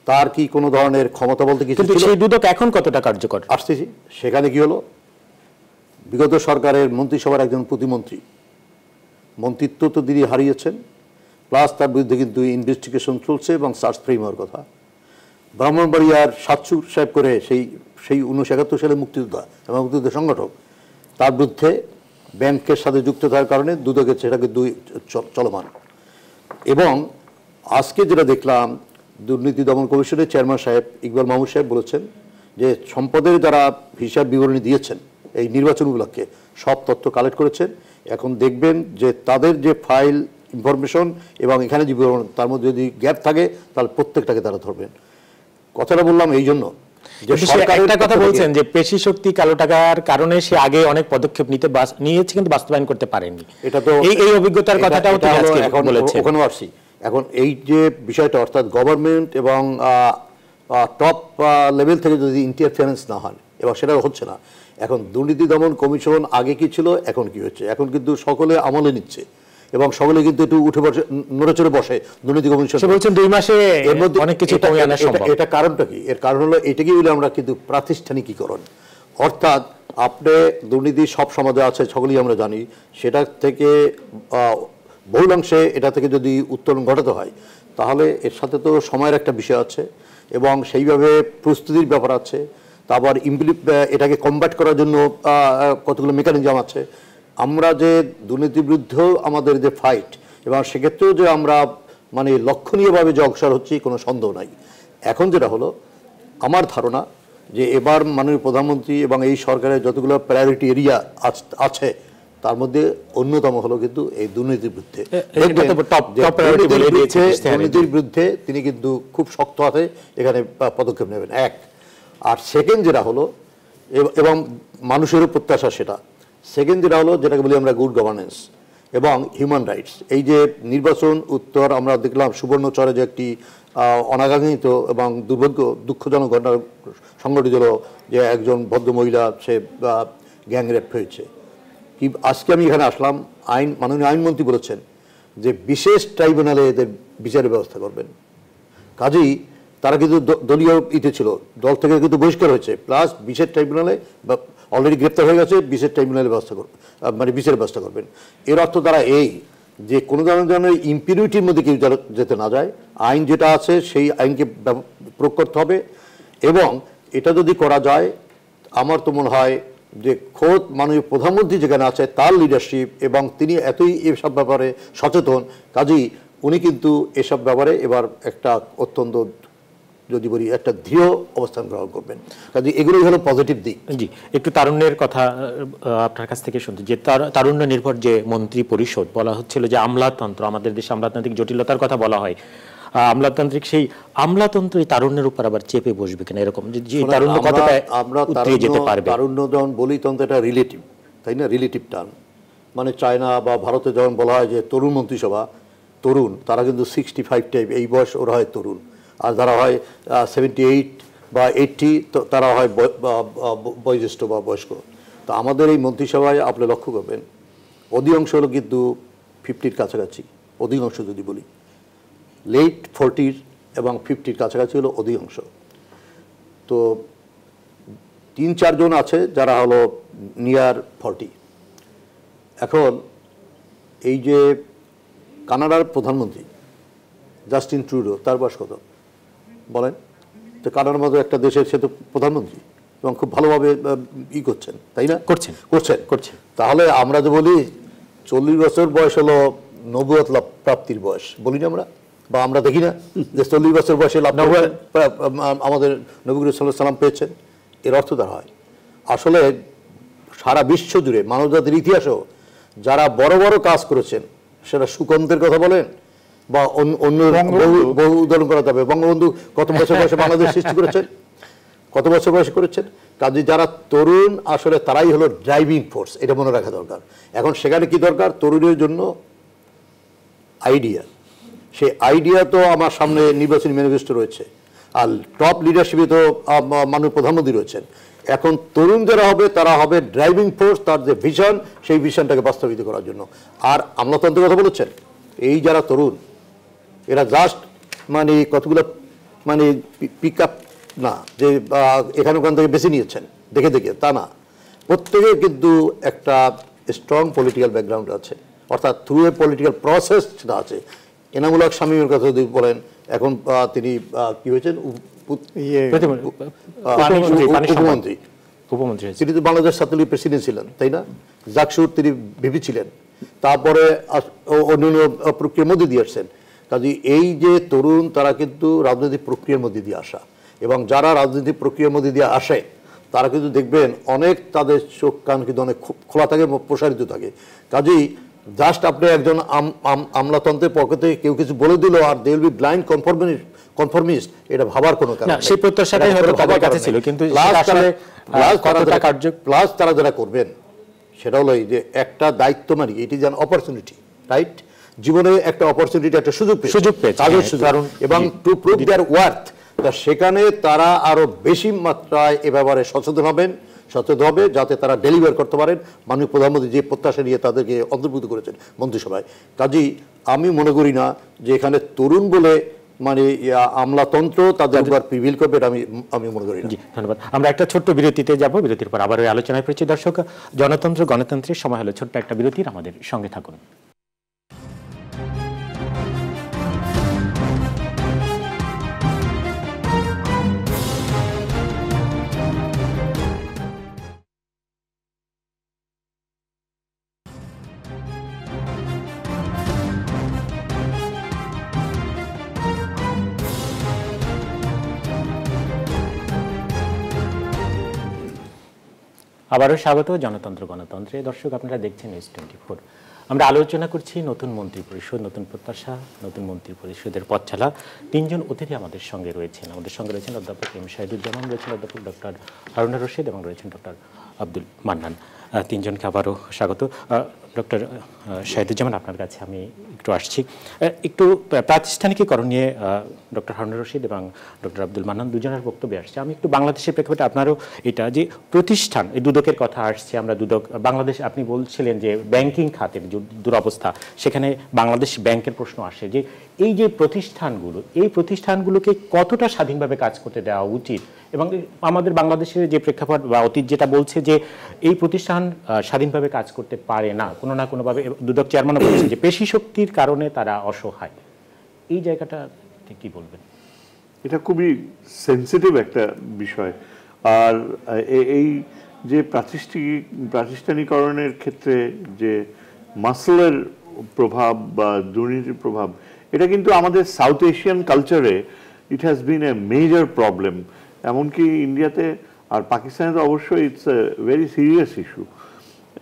তার কি কোনো ধরনের ক্ষমতা বলতে কিছু ছিল? সেই দুদক এখন কতটা কার্যকর? আসতেছি। সেখানে কি হলো, বিগত সরকারের মন্ত্রিসভার একজন প্রতিমন্ত্রী মন্ত্রিত্ব তো তিনি হারিয়েছেন, প্লাস তার বিরুদ্ধে কিন্তু ইনভেস্টিগেশন চলছে এবং সার্চ ফ্রেম হওয়ার কথা। ব্রাহ্মণবাড়িয়ার সাতসু সাহেব করে সেই 1971 সালে মুক্তিযোদ্ধা এবং মুক্তিযুদ্ধ সংগঠক, তার বিরুদ্ধে ব্যাংকের সাথে যুক্ত থাকার কারণে দুদকের সেটাকে চলমান। এবং আজকে যেটা দেখলাম, দুর্নীতি দমন কমিশনের চেয়ারম্যান সাহেব ইকবাল মাহমুদ সাহেব বলেছেন যে সম্পদের যারা হিসাব বিবরণী দিয়েছেন এই নির্বাচন উপলক্ষে, সব তথ্য কালেক্ট করেছেন। এখন দেখবেন যে তাদের যে ফাইল ইনফরমেশন এবং এখানে যে বিবরণ, তার মধ্যে যদি গ্যাপ থাকে তাহলে প্রত্যেকটাকে তারা ধরবেন। কথাটা বললাম এই জন্য যে একটা কথা বলছেন যে পেশি শক্তি, কালো টাকার কারণে সে আগে অনেক পদক্ষেপ নিয়েছে কিন্তু বাস্তবায়ন করতে পারেনি। এটা তো এই অভিজ্ঞতার কথাটাও তো আজকে এখন বলেছেন। ওখানে আসছি। এখন এই যে বিষয়টা, অর্থাৎ গভর্নমেন্ট এবং টপ লেভেল থেকে যদি ইন্টারফারেন্স না হয়, এবং সেটা হচ্ছে না। এখন দুর্নীতি দমন কমিশন আগে কি ছিল, এখন কি হচ্ছে? এখন কিন্তু সকলে আমলে নিচ্ছে এবং সকলে কিন্তু একটু উঠে বসে, নড়েচড়ে বসে। দুর্নীতি কমিশন বলছেন 2 মাসে এর মধ্যে অনেক কিছু কমিয়ে আনা সম্ভব। এটা কারণটা কি? এর কারণ হলো এটাকে বলে আমরা কিন্তু প্রাতিষ্ঠানিকীকরণ, অর্থাৎ আপনি দুর্নীতি সব সমাজে আছে, সকলেই আমরা জানি। সেটা থেকে বহুলাংশে এটা থেকে যদি উত্তরণ ঘটাতে হয়, তাহলে এর সাথে তো সময়ের একটা বিষয় আছে এবং সেইভাবে প্রস্তুতির ব্যাপার আছে। তারপর এটাকে কমব্যাট করার জন্য কতগুলো মেকানিজম আছে। আমরা যে দুর্নীতির বিরুদ্ধেও আমাদের যে ফাইট, এবং সেক্ষেত্রেও যে আমরা মানে লক্ষণীয়ভাবে যে অগ্রসর হচ্ছি কোনো সন্দেহ নাই। এখন যেটা হলো, আমার ধারণা যে এবার মাননীয় প্রধানমন্ত্রী এবং এই সরকারের যতগুলো প্রায়োরিটি এরিয়া আছে তার মধ্যে অন্যতম হলো কিন্তু এই দুর্নীতির বিরুদ্ধে। দুর্নীতির বিরুদ্ধে তিনি কিন্তু খুব শক্ত হাতে এখানে পদক্ষেপ নেবেন, এক। আর সেকেন্ড যেটা হলো, এবং মানুষেরও প্রত্যাশা সেটা, সেকেন্ড যেটা হলো যেটাকে বলি আমরা গুড গভর্নেন্স এবং হিউম্যান রাইটস। এই যে নির্বাচন উত্তর আমরা দেখলাম সুবর্ণচরে যে একটি অনাকাঙ্ক্ষিত এবং দুঃখজনক ঘটনা সংঘটিত হলো, যে একজন ভদ্রমহিলা সে গ্যাং রেপ হয়েছে। কি আজকে আমি এখানে আসলাম, মাননীয় আইনমন্ত্রী বলেছেন যে বিশেষ ট্রাইব্যুনালে এদের বিচারের ব্যবস্থা করবেন। কাজেই তারা কিন্তু দলীয় ছিল, দল থেকে কিন্তু বহিষ্কার হয়েছে, প্লাস বিশেষ ট্রাইব্যুনালে অলরেডি গ্রেপ্তার হয়ে গেছে, বিশেষ ট্রাইব্যুনালে ব্যবস্থা করবেন, মানে বিচারের ব্যবস্থা করবেন। এর অর্থ দ্বারা এই যে কোনো ধরনের ইম্পিউনিটির মধ্যে কেউ যেতে না যায়, আইন যেটা আছে সেই আইনকে প্রয়োগ করতে হবে। এবং এটা যদি করা যায়, আমার তো মনে হয় যে খোদ মাননীয় প্রধানমন্ত্রী যেখানে আছে তার লিডারশিপ, এবং তিনি এতই এসব ব্যাপারে সচেতন, কাজেই উনি কিন্তু এসব ব্যাপারে এবার একটা অত্যন্ত যদি বলি একটা দৃঢ় অবস্থান গ্রহণ করবেন। কাজে এগুলোই হলো পজিটিভ দিক। জি, একটু তারুণ্যের কথা আপনার কাছ থেকে শুনতে, যে তারুণ্য নির্ভর যে মন্ত্রী পরিষদ বলা হচ্ছিল, যে আমলাতন্ত্র, আমাদের দেশে আমলাতান্ত্রিক জটিলতার কথা বলা হয়, আমলাতান্ত্রিক সেই আমলাতন্ত্র এই তারুণ্যের উপর আবার চেপে বসবে কিনা, এরকম যে তারুণ্য কতটা উতরে যেতে পারবে? তারুণ্য যখন বলি তখন এটা রিলেটিভ, তাই না? Relative term. মানে চায়না বা ভারতে যখন বলা হয় যে তরুণ মন্ত্রিসভা, তরুণ, তারা কিন্তু 65 টাইপ, এই বয়স ওরা হয় তরুণ। আর যারা হয় 78 বা 80 তারা হয় বয়োজ্যেষ্ঠ বা বয়স্ক। তো আমাদের এই মন্ত্রিসভায় আপনি লক্ষ্য করবেন অধিকাংশ হলো কিন্তু 50-র কাছাকাছি, অধিকাংশ যদি বলি লেট 40 এবং 50-র কাছাকাছি হলো অধিকাংশ। তো 3-4 জন আছে যারা হলো নিয়ার 40। এখন এই যে কানাডার প্রধানমন্ত্রী জাস্টিন ট্রুডো, তার বয়স কত বলেন? তো কানাডার মতো একটা দেশের সে তো প্রধানমন্ত্রী এবং খুব ভালোভাবে করছেন, তাই না? করছেন। তাহলে আমরা যে বলি 40 বছর বয়স হলো নবুয়ত লাভ প্রাপ্তির বয়স, বলি না আমরা? বা আমরা দেখি না যে 40 বছর বয়সে আমাদের নবী করিম সাল্লাল্লাহু আলাইহি ওয়াসাল্লাম পেয়েছেন? এর অর্থ দ্বারা হয় আসলে সারা বিশ্ব জুড়ে মানবজাতির ইতিহাসেও যারা বড় বড় কাজ করেছেন, সেটা সুকান্তের কথা বলেন বা অন্য বহু উদাহরণ করা যাবে। বঙ্গবন্ধু কত বছর বয়সে বাংলাদেশ সৃষ্টি করেছেন, কত বছর বয়সে করেছেন? কাজে যারা তরুণ আসলে তারাই হলো ড্রাইভিং ফোর্স, এটা মনে রাখা দরকার। এখন সেখানে কি দরকার? তরুণের জন্য আইডিয়া। সেই আইডিয়া তো আমার সামনে নির্বাচনী ম্যানিফেস্টো রয়েছে, আর টপ লিডারশিপে তো মাননীয় প্রধানমন্ত্রী রয়েছেন। এখন তরুণ যারা হবে তারা হবে ড্রাইভিং ফোর্স, তার যে ভিশন সেই ভিশনটাকে বাস্তবায়িত করার জন্য। আর আমলাতন্ত্রের কথা বলেছেন, এই যারা তরুণ এরা জাস্ট মানে কতগুলো মানে পিক আপ না, যে এখানে ওখান থেকে বেছে নিয়েছেন দেখে দেখে, তা না। প্রত্যেকে কিন্তু একটা স্ট্রং পলিটিক্যাল ব্যাকগ্রাউন্ড আছে, অর্থাৎ থ্রু এ পলিটিক্যাল প্রসেস যেটা আছে। এনামুল হক শামীমের কথা যদি বলেন, এখন তিনি কি হয়েছেন? উপমন্ত্রী। তিনি তো বাংলাদেশ ছাত্রলীগ প্রেসিডেন্ট ছিলেন, তাই না? জাকসুর তিনি ভিপি ছিলেন, তারপরে অন্যান্য প্রক্রিয়ার মধ্যে দিয়ে আসছেন। কাজে এই যে তরুণ, তারা কিন্তু রাজনৈতিক প্রক্রিয়ার মধ্যে দিয়ে আসা, এবং যারা রাজনৈতিক প্রক্রিয়ার মধ্যে দিয়ে আসে তারা কিন্তু দেখবেন অনেক তাদের চোখ কান কিন্তু অনেক খোলা থাকে, প্রসারিত থাকে। কাজেই জাস্ট আপনি একজন আমলাতন্ত্রের পক্ষ থেকে কেউ কিছু বলে দিল আর দে উইল বি ব্লাইন্ড কনফরমিস্ট, এটা ভাবার কোনো কারণ নেই। সেই প্রত্যাশাটাই হয়তো তাদের কাছে ছিল, কিন্তু প্লাস তারা যারা করবেন সেটা হলো যে একটা দায়িত্ব, মানে এটি যেন অপরচুনিটি, রাইট? জীবনে একটা অপরচুনিটি, একটা সুযোগ পেয়েছে, এবং টু প্রুভ দেয়ার ওয়ার্থ, সেখানে তারা আরো বেশি মাত্রায় এ ব্যাপারে সচেতন হবে, যাতে তারা ডেলিভার করতে পারেন মাননীয় প্রধানমন্ত্রী যে প্রত্যাশা নিয়ে তাদেরকে অন্তর্ভুক্ত করেছেন মন্ত্রিসভায়। কাজেই আমি মনে করি না যে এখানে তরুণ বলে মানে আমলাতন্ত্র তাদের উপর প্রিভিল করবে, এটা আমি মনে করি না। ধন্যবাদ। আমরা একটা ছোট্ট বিরতিতে যাব, বিরতির পর আবার ওই আলোচনায় ফিরছি। দর্শক, গণতন্ত্রের সময় হলো ছোট্ট একটা বিরতির, আমাদের সঙ্গে থাকুন। আবারও স্বাগত জনতন্ত্র গণতন্ত্রে। দর্শক, আপনারা দেখছেন News24। আমরা আলোচনা করছি নতুন মন্ত্রী পরিষদ, নতুন প্রত্যাশা, নতুন মন্ত্রী পরিষদের পথচলা। তিনজন অতিথি আমাদের সঙ্গে রয়েছেন। অধ্যাপক এম শাহিদুজ্জামান, রয়েছেন অধ্যাপক ডক্টর হারুনুর রশিদ এবং রয়েছেন ডক্টর আব্দুল মান্নান। তিনজনকে আবারও স্বাগত। ডক্টর শাহিদুজ্জামান, আপনার কাছে আমি একটু আসছি। একটু প্রাতিষ্ঠানিকীকরণ নিয়ে ডক্টর হারুনুর রশিদ এবং ডক্টর আব্দুল মান্নান দুজনের বক্তব্যে আসছে। আমি একটু বাংলাদেশের প্রেক্ষাপটে আপনারও এটা যে প্রতিষ্ঠান, এই দুদকের কথা আসছে, আমরা দুদক বাংলাদেশ, আপনি বলছিলেন যে ব্যাংকিং খাতের যে দুরবস্থা, সেখানে বাংলাদেশ ব্যাংকের প্রশ্ন আসে যে এই যে প্রতিষ্ঠানগুলো, এই প্রতিষ্ঠানগুলোকে কতটা স্বাধীনভাবে কাজ করতে দেওয়া উচিত, এবং আমাদের বাংলাদেশের যে প্রেক্ষাপট বা অতীত যেটা বলছে যে এই প্রতিষ্ঠান স্বাধীনভাবে কাজ করতে পারে না, কোনো না কোনোভাবে। দুদক চেয়ারম্যানও বলছেন যে পেশি শক্তির কারণে তারা অসহায়। এই জায়গাটা কি বলবেন? এটা খুবই সেন্সিটিভ একটা বিষয়। আর এই যে প্রাতিষ্ঠানিকরণের ক্ষেত্রে যে মাসলের প্রভাব বা দুর্নীতির প্রভাব, এটা কিন্তু আমাদের সাউথ এশিয়ান কালচারে it has been a major problem. এমনকি ইন্ডিয়াতে আর পাকিস্তানে তো অবশ্যই it's a very serious issue.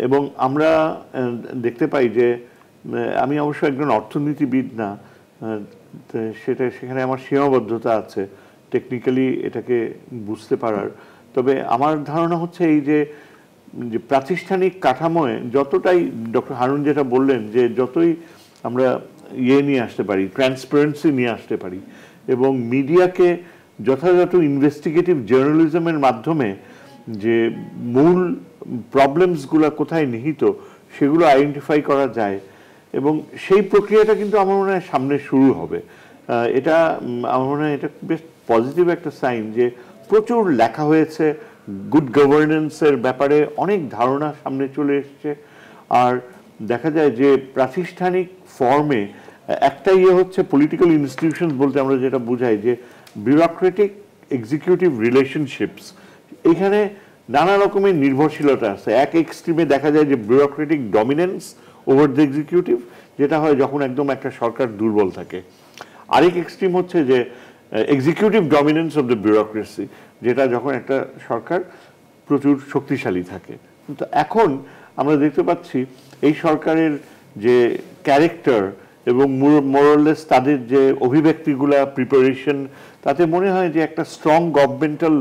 এবং আমরা দেখতে পাই যে, আমি অবশ্য একজন অর্থনীতিবিদ না, সেখানে আমার সীমাবদ্ধতা আছে টেকনিক্যালি এটাকে বুঝতে পারার। তবে আমার ধারণা হচ্ছে এই যে প্রাতিষ্ঠানিক কাঠামোয় যতটাই ডক্টর হারুন যেটা বললেন, যে যতই আমরা নিয়ে আসতে পারি, ট্রান্সপারেন্সি নিয়ে আসতে পারি, এবং মিডিয়াকে যথাযথ ইনভেস্টিগেটিভ জার্নালিজমের মাধ্যমে যে মূল প্রবলেমসগুলো কোথায় নিহিত সেগুলো আইডেন্টিফাই করা যায়, এবং সেই প্রক্রিয়াটা কিন্তু আমার মনে হয় সামনে শুরু হবে। এটা আমার মনে হয় এটা বেশ পজিটিভ একটা সাইন যে প্রচুর লেখা হয়েছে, গুড গভর্নেন্সের ব্যাপারে অনেক ধারণা সামনে চলে এসছে। আর দেখা যায় যে প্রাতিষ্ঠানিক ফর্মে একটা হচ্ছে পলিটিক্যাল ইনস্টিটিউশনস বলতে আমরা যেটা বুঝাই যে বিউরোক্রেটিক এক্সিকিউটিভ রিলেশনশিপস, এখানে নানা রকমের নির্ভরশীলতা আছে। এক এক্সট্রিমে দেখা যায় যে bureaucratic dominance over the executive, যেটা হয় যখন একদম একটা সরকার দুর্বল থাকে। আরেক এক্সট্রিম হচ্ছে যে executive dominance of the bureaucracy, যেটা যখন একটা সরকার প্রচুর শক্তিশালী থাকে। কিন্তু এখন আমরা দেখতে পাচ্ছি এই সরকারের যে ক্যারেক্টার এবং মোরাললেস তাদের যে অভিব্যক্তিগুলা, প্রিপারেশন, তাতে মনে হয় যে একটা স্ট্রং গভর্নমেন্টাল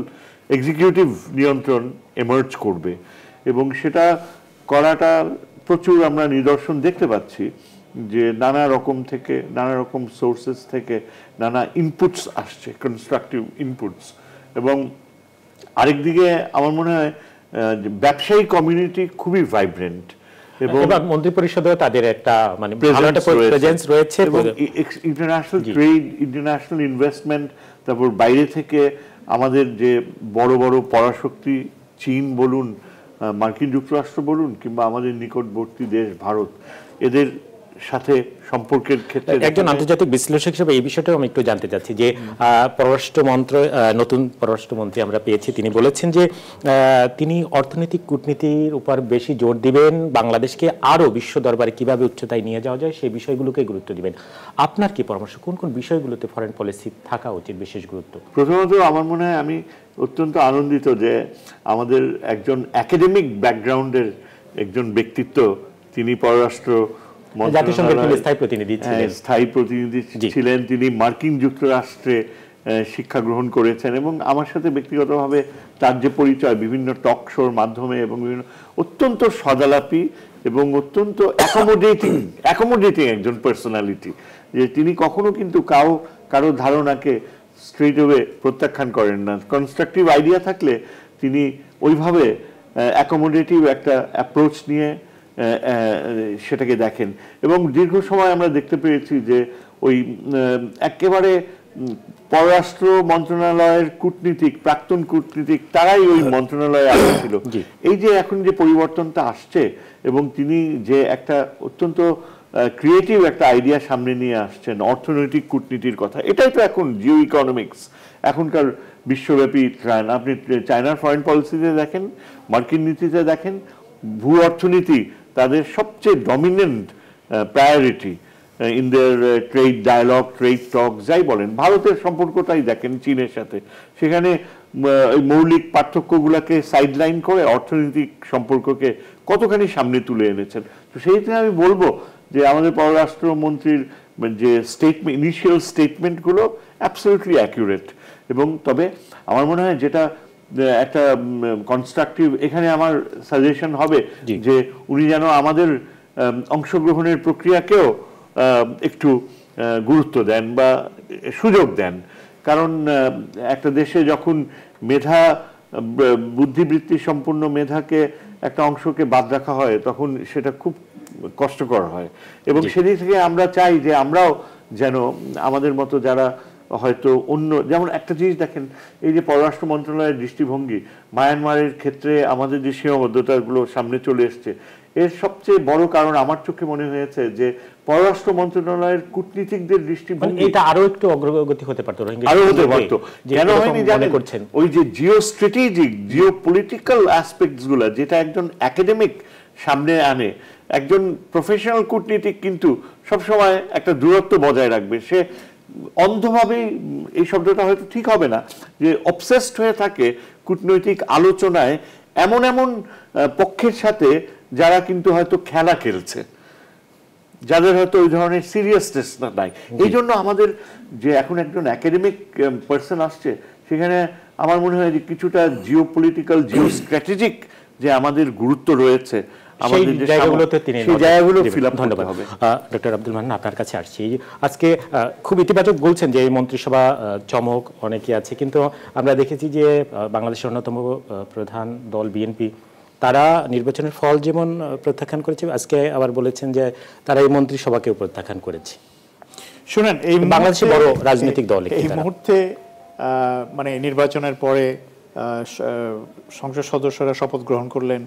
এক্সিকিউটিভ নিয়ন্ত্রণ এমার্জ করবে, এবং সেটা করাটা প্রচুর আমরা নিদর্শন দেখতে পাচ্ছি যে নানা রকম সোর্সেস থেকে নানা ইনপুটস আসছে, কনস্ট্রাকটিভ ইনপুটস। এবং আরেকদিকে আমার মনে হয় ব্যবসায়ী কমিউনিটি খুবই ভাইব্রেন্ট, এবং মন্ত্রী পরিষদেও তাদের একটা মানে প্রেজেন্স রয়েছে, এবং ইন্টারন্যাশনাল ট্রেড, ইন্টারন্যাশনাল ইনভেস্টমেন্ট, তারপর বাইরে থেকে আমাদের যে বড় বড় পরাশক্তি চীন বলুন, মার্কিন যুক্তরাষ্ট্র বলুন, কিংবা আমাদের নিকটবর্তী দেশ ভারত, এদের সাথে সম্পর্কের ক্ষেত্রে একজন আন্তর্জাতিক বিশ্লেষক হিসেবে এই বিষয়টাও আমি একটু জানতে চাচ্ছি যে নতুন পররাষ্ট্রমন্ত্রী আমরা পেয়েছি, তিনি বলেছেন যে তিনি অর্থনৈতিক কূটনীতির উপর বেশি জোর দিবেন, বাংলাদেশকে আরো বিশ্ব দরবারে কিভাবে উচ্চতায় নিয়ে যাওয়া যায় সেই বিষয়গুলোকে গুরুত্ব দিবেন। আপনার কি পরামর্শ, কোন কোন বিষয়গুলোতে ফরেন পলিসি থাকা উচিত বিশেষ গুরুত্ব? প্রথমত আমার মনে হয় আমি অত্যন্ত আনন্দিত যে আমাদের একজন একাডেমিক ব্যাকগ্রাউন্ডের একজন ব্যক্তিত্ব, তিনি পররাষ্ট্র স্থায়ী প্রতিনিধি ছিলেন, তিনি মার্কিন যুক্তরাষ্ট্রে শিক্ষা গ্রহণ করেছেন, এবং আমার সাথে ব্যক্তিগতভাবে তার যে পরিচয় বিভিন্ন টক শোর মাধ্যমে, এবং বিভিন্ন অত্যন্ত সদালাপী এবং অত্যন্ত অ্যাকোমোডেটিং একজন পার্সোনালিটি, যে তিনি কখনো কিন্তু কারো ধারণাকে স্ট্রেট ওয়ে প্রত্যাখ্যান করেন না। কনস্ট্রাকটিভ আইডিয়া থাকলে তিনি ওইভাবে অ্যাকোমোডেটিভ একটা অ্যাপ্রোচ নিয়ে সেটাকে দেখেন। এবং দীর্ঘ সময় আমরা দেখতে পেয়েছি যে ওই একেবারে পররাষ্ট্র মন্ত্রণালয়ের প্রাক্তন কূটনীতিক তারাই ওই মন্ত্রণালয়ে আসছিল। এই যে এখন যে পরিবর্তনটা আসছে, এবং তিনি যে একটা অত্যন্ত ক্রিয়েটিভ একটা আইডিয়া সামনে নিয়ে আসছেন অর্থনৈতিক কূটনীতির কথা, এটাই তো এখন জিও ইকোনমিক্স এখনকার বিশ্বব্যাপী ট্রেন্ড। আপনি চায়নার ফরেন পলিসিতে দেখেন, মার্কিন নীতিতে দেখেন, ভূ অর্থনীতি তাদের সবচেয়ে dominant priority. In their trade dialogue, trade talk, যাই বলেন। ভারতের সম্পর্কটাই দেখেন চীনের সাথে, সেখানে মৌলিক পার্থক্যগুলোকে সাইডলাইন করে অর্থনৈতিক সম্পর্ককে কতখানি সামনে তুলে এনেছেন। তো সেইটা আমি বলবো যে আমাদের পররাষ্ট্রমন্ত্রীর যে স্টেটমেন্ট, ইনিশিয়াল স্টেটমেন্টগুলো অ্যাবসলিউটলি অ্যাকিউরেট। এবং তবে আমার মনে হয় যেটা একটা কনস্ট্রাকটিভ এখানে আমার সাজেশন হবে যে উনি যেন আমাদের অংশগ্রহণের প্রক্রিয়াকেও একটু গুরুত্ব দেন বা সুযোগ দেন। কারণ একটা দেশে যখন মেধা, বুদ্ধিবৃত্তি সম্পন্ন মেধাকে একটা অংশকে বাদ রাখা হয় তখন সেটা খুব কষ্টকর হয়। এবং সেদিক থেকে আমরা চাই যে আমরাও যেন আমাদের মতো যারা হয়তো অন্য, যেমন একটা জিনিস দেখেন, এই যে পররাষ্ট্র মন্ত্রণালয়ের দৃষ্টিভঙ্গি মায়ানমারের ক্ষেত্রে আমাদের যে সীমাবদ্ধতাগুলো সামনে চলে এসছে, এর সবচেয়ে বড় কারণ আমার চোখে মনে হয়েছে যে পররাষ্ট্র মন্ত্রণালয়ের কূটনীতিকদের দৃষ্টিভঙ্গি এটা আরো একটু অগ্রগতি হতে পারতো, আরো হতে পারতো। কেন হয়নি জানেন? ওই যে Jio strategic, Jio political aspects গুলা যেটা একজন একাডেমিক সামনে আনে, একজন প্রফেশনাল কূটনীতিক কিন্তু সবসময় একটা দূরত্ব বজায় রাখবে। সে অন্ধভাবে, এই শব্দটা হয়তো ঠিক হবে না, যে অবসেসড হয়ে থাকে কূটনৈতিক আলোচনায় এমন এমন পক্ষের সাথে যারা কিন্তু হয়তো খেলা খেলছে, যাদের হয়তো ওই ধরনের সিরিয়াসনেস নাই। এই জন্য আমাদের যে এখন একজন একাডেমিক পার্সন আসছে, সেখানে আমার মনে হয় যে কিছুটা জিও পলিটিক্যাল, জিও স্ট্র্যাটেজিক যে আমাদের গুরুত্ব রয়েছে আমাদের জায়গাগুলোতে ফিল আপ করতে হবে। ডক্টর আব্দুল মান্নান, আপনার কাছে আসছি। আজকে খুব ইতিবাচক বলছেন যে এই মন্ত্রিসভা চমক অনেকে আছে, কিন্তু আমরা দেখেছি যে বাংলাদেশের অন্যতম প্রধান দল বিএনপি তারা নির্বাচনের ফল যেমন প্রত্যাখ্যান করেছে, আজকে আবার বলেছেন যে তারা এই মন্ত্রিসভাকেও প্রত্যাখ্যান করেছে। শুনেন, এই বাংলাদেশের বড় রাজনৈতিক দল এই মুহূর্তে মানে নির্বাচনের পরে সংসদ সদস্যরা শপথ গ্রহণ করলেন,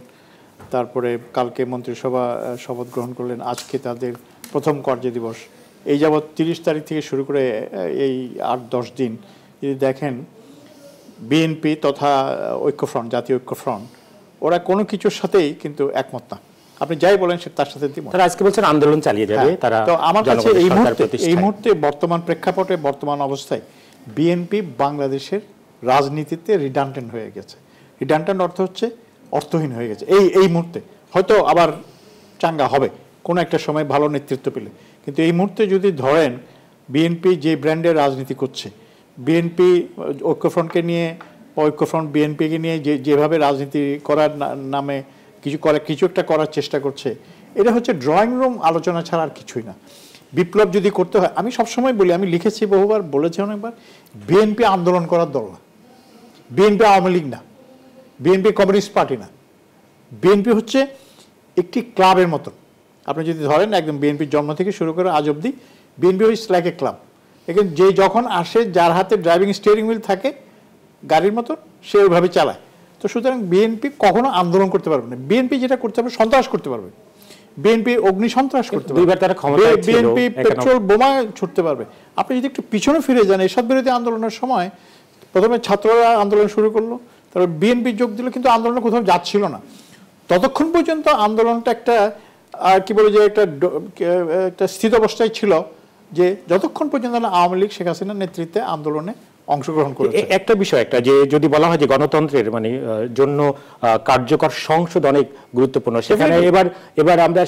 তারপরে কালকে মন্ত্রিসভা শপথ গ্রহণ করলেন, আজকে তাদের প্রথম কার্যদিবস। এই যাবৎ 30 তারিখ থেকে শুরু করে এই 8-10 দিন যদি দেখেন, বিএনপি তথা ঐক্যফ্রন্ট, জাতীয় ঐক্যফ্রন্ট, ওরা কোনো কিছুর সাথেই কিন্তু একমত না। আপনি যাই বলেন সে তার সাথে দ্বিমত। তারা আজকে বলছেন আন্দোলন চালিয়ে যাবে। তারা তো আমার কাছে এই মুহূর্তে বর্তমান প্রেক্ষাপটে, বর্তমান অবস্থায় বিএনপি বাংলাদেশের রাজনীতিতে রিডান্ডেন্ট হয়ে গেছে। রিডান্ডেন্ট অর্থ হচ্ছে অর্থহীন হয়ে গেছে এই মুহূর্তে। হয়তো আবার চাঙ্গা হবে কোনো একটা সময় ভালো নেতৃত্ব পেলে, কিন্তু এই মুহূর্তে যদি ধরেন বিএনপি যে ব্র্যান্ডের রাজনীতি করছে, বিএনপি ঐক্যফ্রন্টকে নিয়ে, ঐক্যফ্রন্ট বিএনপিকে নিয়ে যেভাবে রাজনীতি করার নামে কিছু একটা করার চেষ্টা করছে, এটা হচ্ছে ড্রয়িং রুম আলোচনা ছাড়া আর কিছুই না। বিপ্লব যদি করতে হয়, আমি সবসময় বলি, আমি লিখেছি বহুবার, বলেছি অনেকবার, বিএনপি আন্দোলন করার দল না, বিএনপি আওয়ামী লীগ না, বিএনপি কমিউনিস্ট পার্টি না। বিএনপি হচ্ছে একটি ক্লাবের মতো। আপনি যদি ধরেন একদম বিএনপির জন্ম থেকে শুরু করে আজ অবধি BNP is like a club. এখানে যে যখন আসে, যার হাতে ড্রাইভিং স্টিয়ারিং হুইল থাকে গাড়ির মতো, সে ওইভাবে চালায়। তো সুতরাং বিএনপি কখনো আন্দোলন করতে পারবে না। বিএনপি যেটা করতে পারবে, সন্ত্রাস করতে পারবে। বিএনপি অগ্নি সন্ত্রাস করতে পারবে, বিএনপি পেট্রোল বোমা ছুটতে পারবে। আপনি যদি একটু পিছনে ফিরে যান, এসব বিরোধী আন্দোলনের সময় প্রথমে ছাত্ররা আন্দোলন শুরু করলো, তারপর বিএনপি যোগ দিল, কিন্তু আন্দোলনে কোথাও যাচ্ছিল না। ততক্ষণ পর্যন্ত আন্দোলনটা একটা কি বলে যে একটা স্থিত অবস্থায় ছিল, যে যতক্ষণ পর্যন্ত আওয়ামী লীগ শেখ হাসিনার নেতৃত্বে আন্দোলনে অংশগ্রহণ করেছে। একটা বিষয়, একটা যে যদি বলা হয় যে গণতন্ত্রের মানে জন্য কার্যকর সংসদ অনেক গুরুত্বপূর্ণ, সেখানে এবার আমরা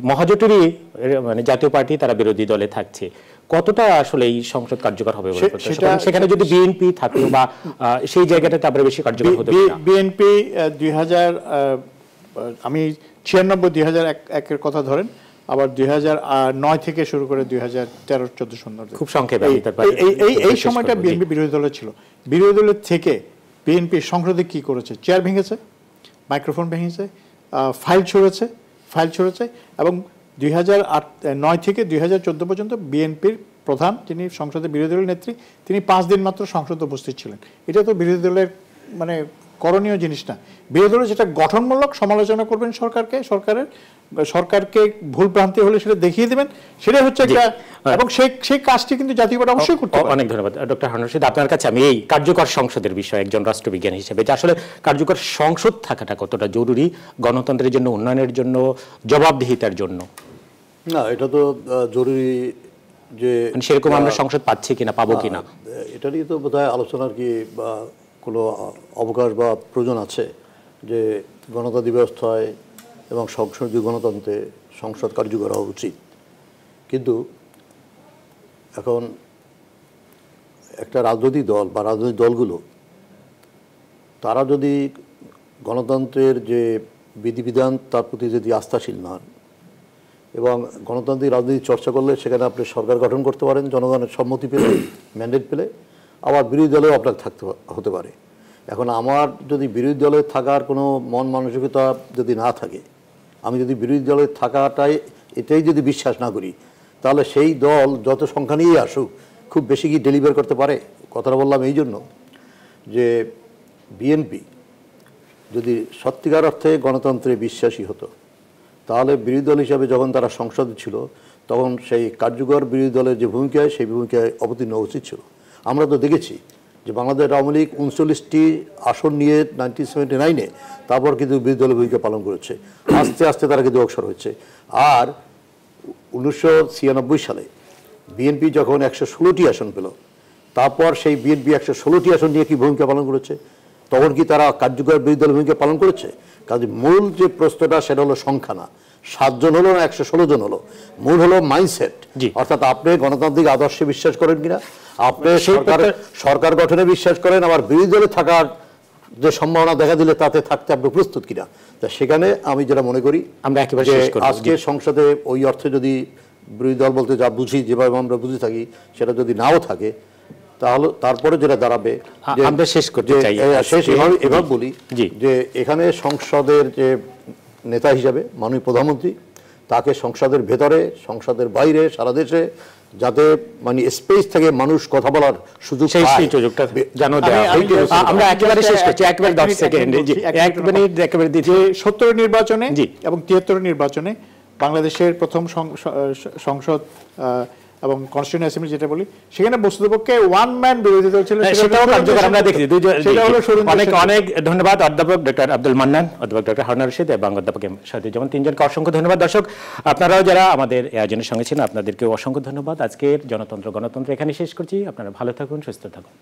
মহাজোটেরই মানে জাতীয় পার্টি তারা বিরোধী দলে থাকছে, কতটা আসলে এই সংসদ কার্যকর হবে সেখানে যদি বিএনপি থাকতো বা সেই জায়গাটাতে আবার বেশি কার্যকর হতো? বিএনপি 2000 আমি 96-2001 কথা ধরেন, আবার 2009 থেকে শুরু করে 2013-14 সুন্দর, খুব সংক্ষেপে এই সময়টা বিএনপি বিরোধী দলে ছিল। বিরোধী দলের থেকে বিএনপি সংসদে কি করেছে? চেয়ার ভেঙেছে, মাইক্রোফোন ভেঙেছে, ফাইল ছড়েছে এবং 2009 থেকে 2014 পর্যন্ত বিএনপির প্রধান, যিনি সংসদের বিরোধী দলের নেত্রী, তিনি 5 দিন মাত্র সংসদে উপস্থিত ছিলেন। এটা তো বিরোধী দলের মানে করণীয় জিনিস না। বিরোধী দলের যেটা গঠনমূলক সমালোচনা করবেন সরকারকে ভুল ভ্রান্তি হলে সেটা দেখিয়ে দেবেন, সেটা হচ্ছে একটা, এবং সেই কাজটি কিন্তু জাতীয় পার্টি অবশ্যই করতে পারে। অনেক ধন্যবাদ ডক্টর হারুন রশিদ। আপনার কাছে আমি এই কার্যকর সংসদের বিষয়ে একজন রাষ্ট্রবিজ্ঞানী হিসেবে, যে আসলে কার্যকর সংসদ থাকাটা কতটা জরুরি গণতন্ত্রের জন্য, উন্নয়নের জন্য, জবাবদিহিতার জন্য? না, এটা তো জরুরি যে মানে সেরকম আমরা সংসদ পাচ্ছি কিনা, পাবো কিনা, এটা নিয়ে তো বোধহয় আলোচনার কি বা কোনো অবকাশ বা প্রয়োজন আছে যে গণতান্ত্রিক ব্যবস্থায় এবং সংসদীয় গণতন্ত্রে সংসদ কার্যকর হওয়া উচিত। কিন্তু এখন একটা রাজনৈতিক দল বা রাজনৈতিক দলগুলো তারা যদি গণতন্ত্রের যে বিধিবিধান তার প্রতি যদি আস্থাশীল না হন, এবং গণতান্ত্রিক রাজনীতি চর্চা করলে সেখানে আপনি সরকার গঠন করতে পারেন জনগণের সম্মতি পেলে, ম্যান্ডেট পেলে, আবার বিরোধী দলেও আপনার হতে পারে। এখন আমার যদি বিরোধী দলে থাকার কোনো মন মানসিকতা যদি না থাকে, আমি যদি বিরোধী দলে এটাই যদি বিশ্বাস না করি, তাহলে সেই দল যত সংখ্যা নিয়েই আসুক খুব বেশি কি ডেলিভার করতে পারে? কথাটা বললাম এই জন্য যে বিএনপি যদি সত্যিকার অর্থে গণতন্ত্রে বিশ্বাসী হতো, তাহলে বিরোধী দল হিসাবে যখন তারা সংসদে ছিল তখন সেই কার্যকর বিরোধী দলের যে ভূমিকায় সেই ভূমিকায় অবতীর্ণ উচিত ছিল। আমরা তো দেখেছি যে বাংলাদেশ আওয়ামী লীগ 39টি আসন নিয়ে 1979-এ তারপর কিন্তু বিরোধী দলের ভূমিকা পালন করেছে। আস্তে আস্তে তারা কিন্তু অগ্রসর হয়েছে। আর 1996 সালে বিএনপি যখন 116টি আসন পেল, তারপর সেই বিএনপি 116টি আসন নিয়ে কি ভূমিকা পালন করেছে? তখন কি তারা কার্যকর বিরোধী দলের ভূমিকা পালন করেছে? কাজে মূল যে প্রশ্নটা সেটা হলো সংখ্যা না, 7 জন হলো না 116 জন হলো, মূল হলো মাইন্ডসেট। অর্থাৎ আপনি গণতান্ত্রিক আদর্শে বিশ্বাস করেন কিনা, আপনি সরকার গঠনে বিশ্বাস করেন, আবার বিরোধী দলে থাকার যে সম্ভাবনা দেখা দিলে তাতে থাকতে আপনি প্রস্তুত কিনা। তা সেখানে আমি যেটা মনে করি, আমরা একেবারে আজকে সংসদে ওই অর্থে যদি বিরোধী দল বলতে যা বুঝি, যেভাবে আমরা বুঝে থাকি, সেটা যদি নাও থাকে, তাহলে তারপরে যেটা দাঁড়াবে, আমরা শেষ করতে চাই, এভাবে বলি যে এখানে সংসদের যে নেতা হিসাবে মাননীয় প্রধানমন্ত্রী, তাকে সংসদের ভেতরে সংসদের বাইরে সারা দেশে যাতে মানে স্পেস থেকে মানুষ কথা বলার সুযোগ পায়, সেই সুযোগটা জানো দেয়া। আমরা একেবারে শেষ করছি, একেবারে 10 সেকেন্ড, জি 1 মিনিট একেবারে দিচ্ছি। 70 নির্বাচনে এবং 73 নির্বাচনে বাংলাদেশের প্রথম সংসদ এবং কনস্টিটিউয়েন্ট অ্যাসেম্বলি যেটা বলি, সেখানে বস্তুতপক্ষে ওয়ান ম্যান বিরোধী দল ছিল, সেটাও কার্যকর আমরা দেখেছি। অনেক অনেক ধন্যবাদ অধ্যাপক ডক্টর আব্দুল মান্নান, অধ্যাপক ডক্টর হারুন রশিদ এবং অধ্যাপক এম শাহাদুজ্জামান, তিনজনকে অসংখ্য ধন্যবাদ। দর্শক আপনারাও যারা আমাদের এই আয়োজনের সঙ্গে ছিলেন, আপনাদেরকেও অসংখ্য ধন্যবাদ। আজকের জনতন্ত্র গণতন্ত্র এখানে শেষ করছি। আপনারা ভালো থাকুন, সুস্থ থাকুন।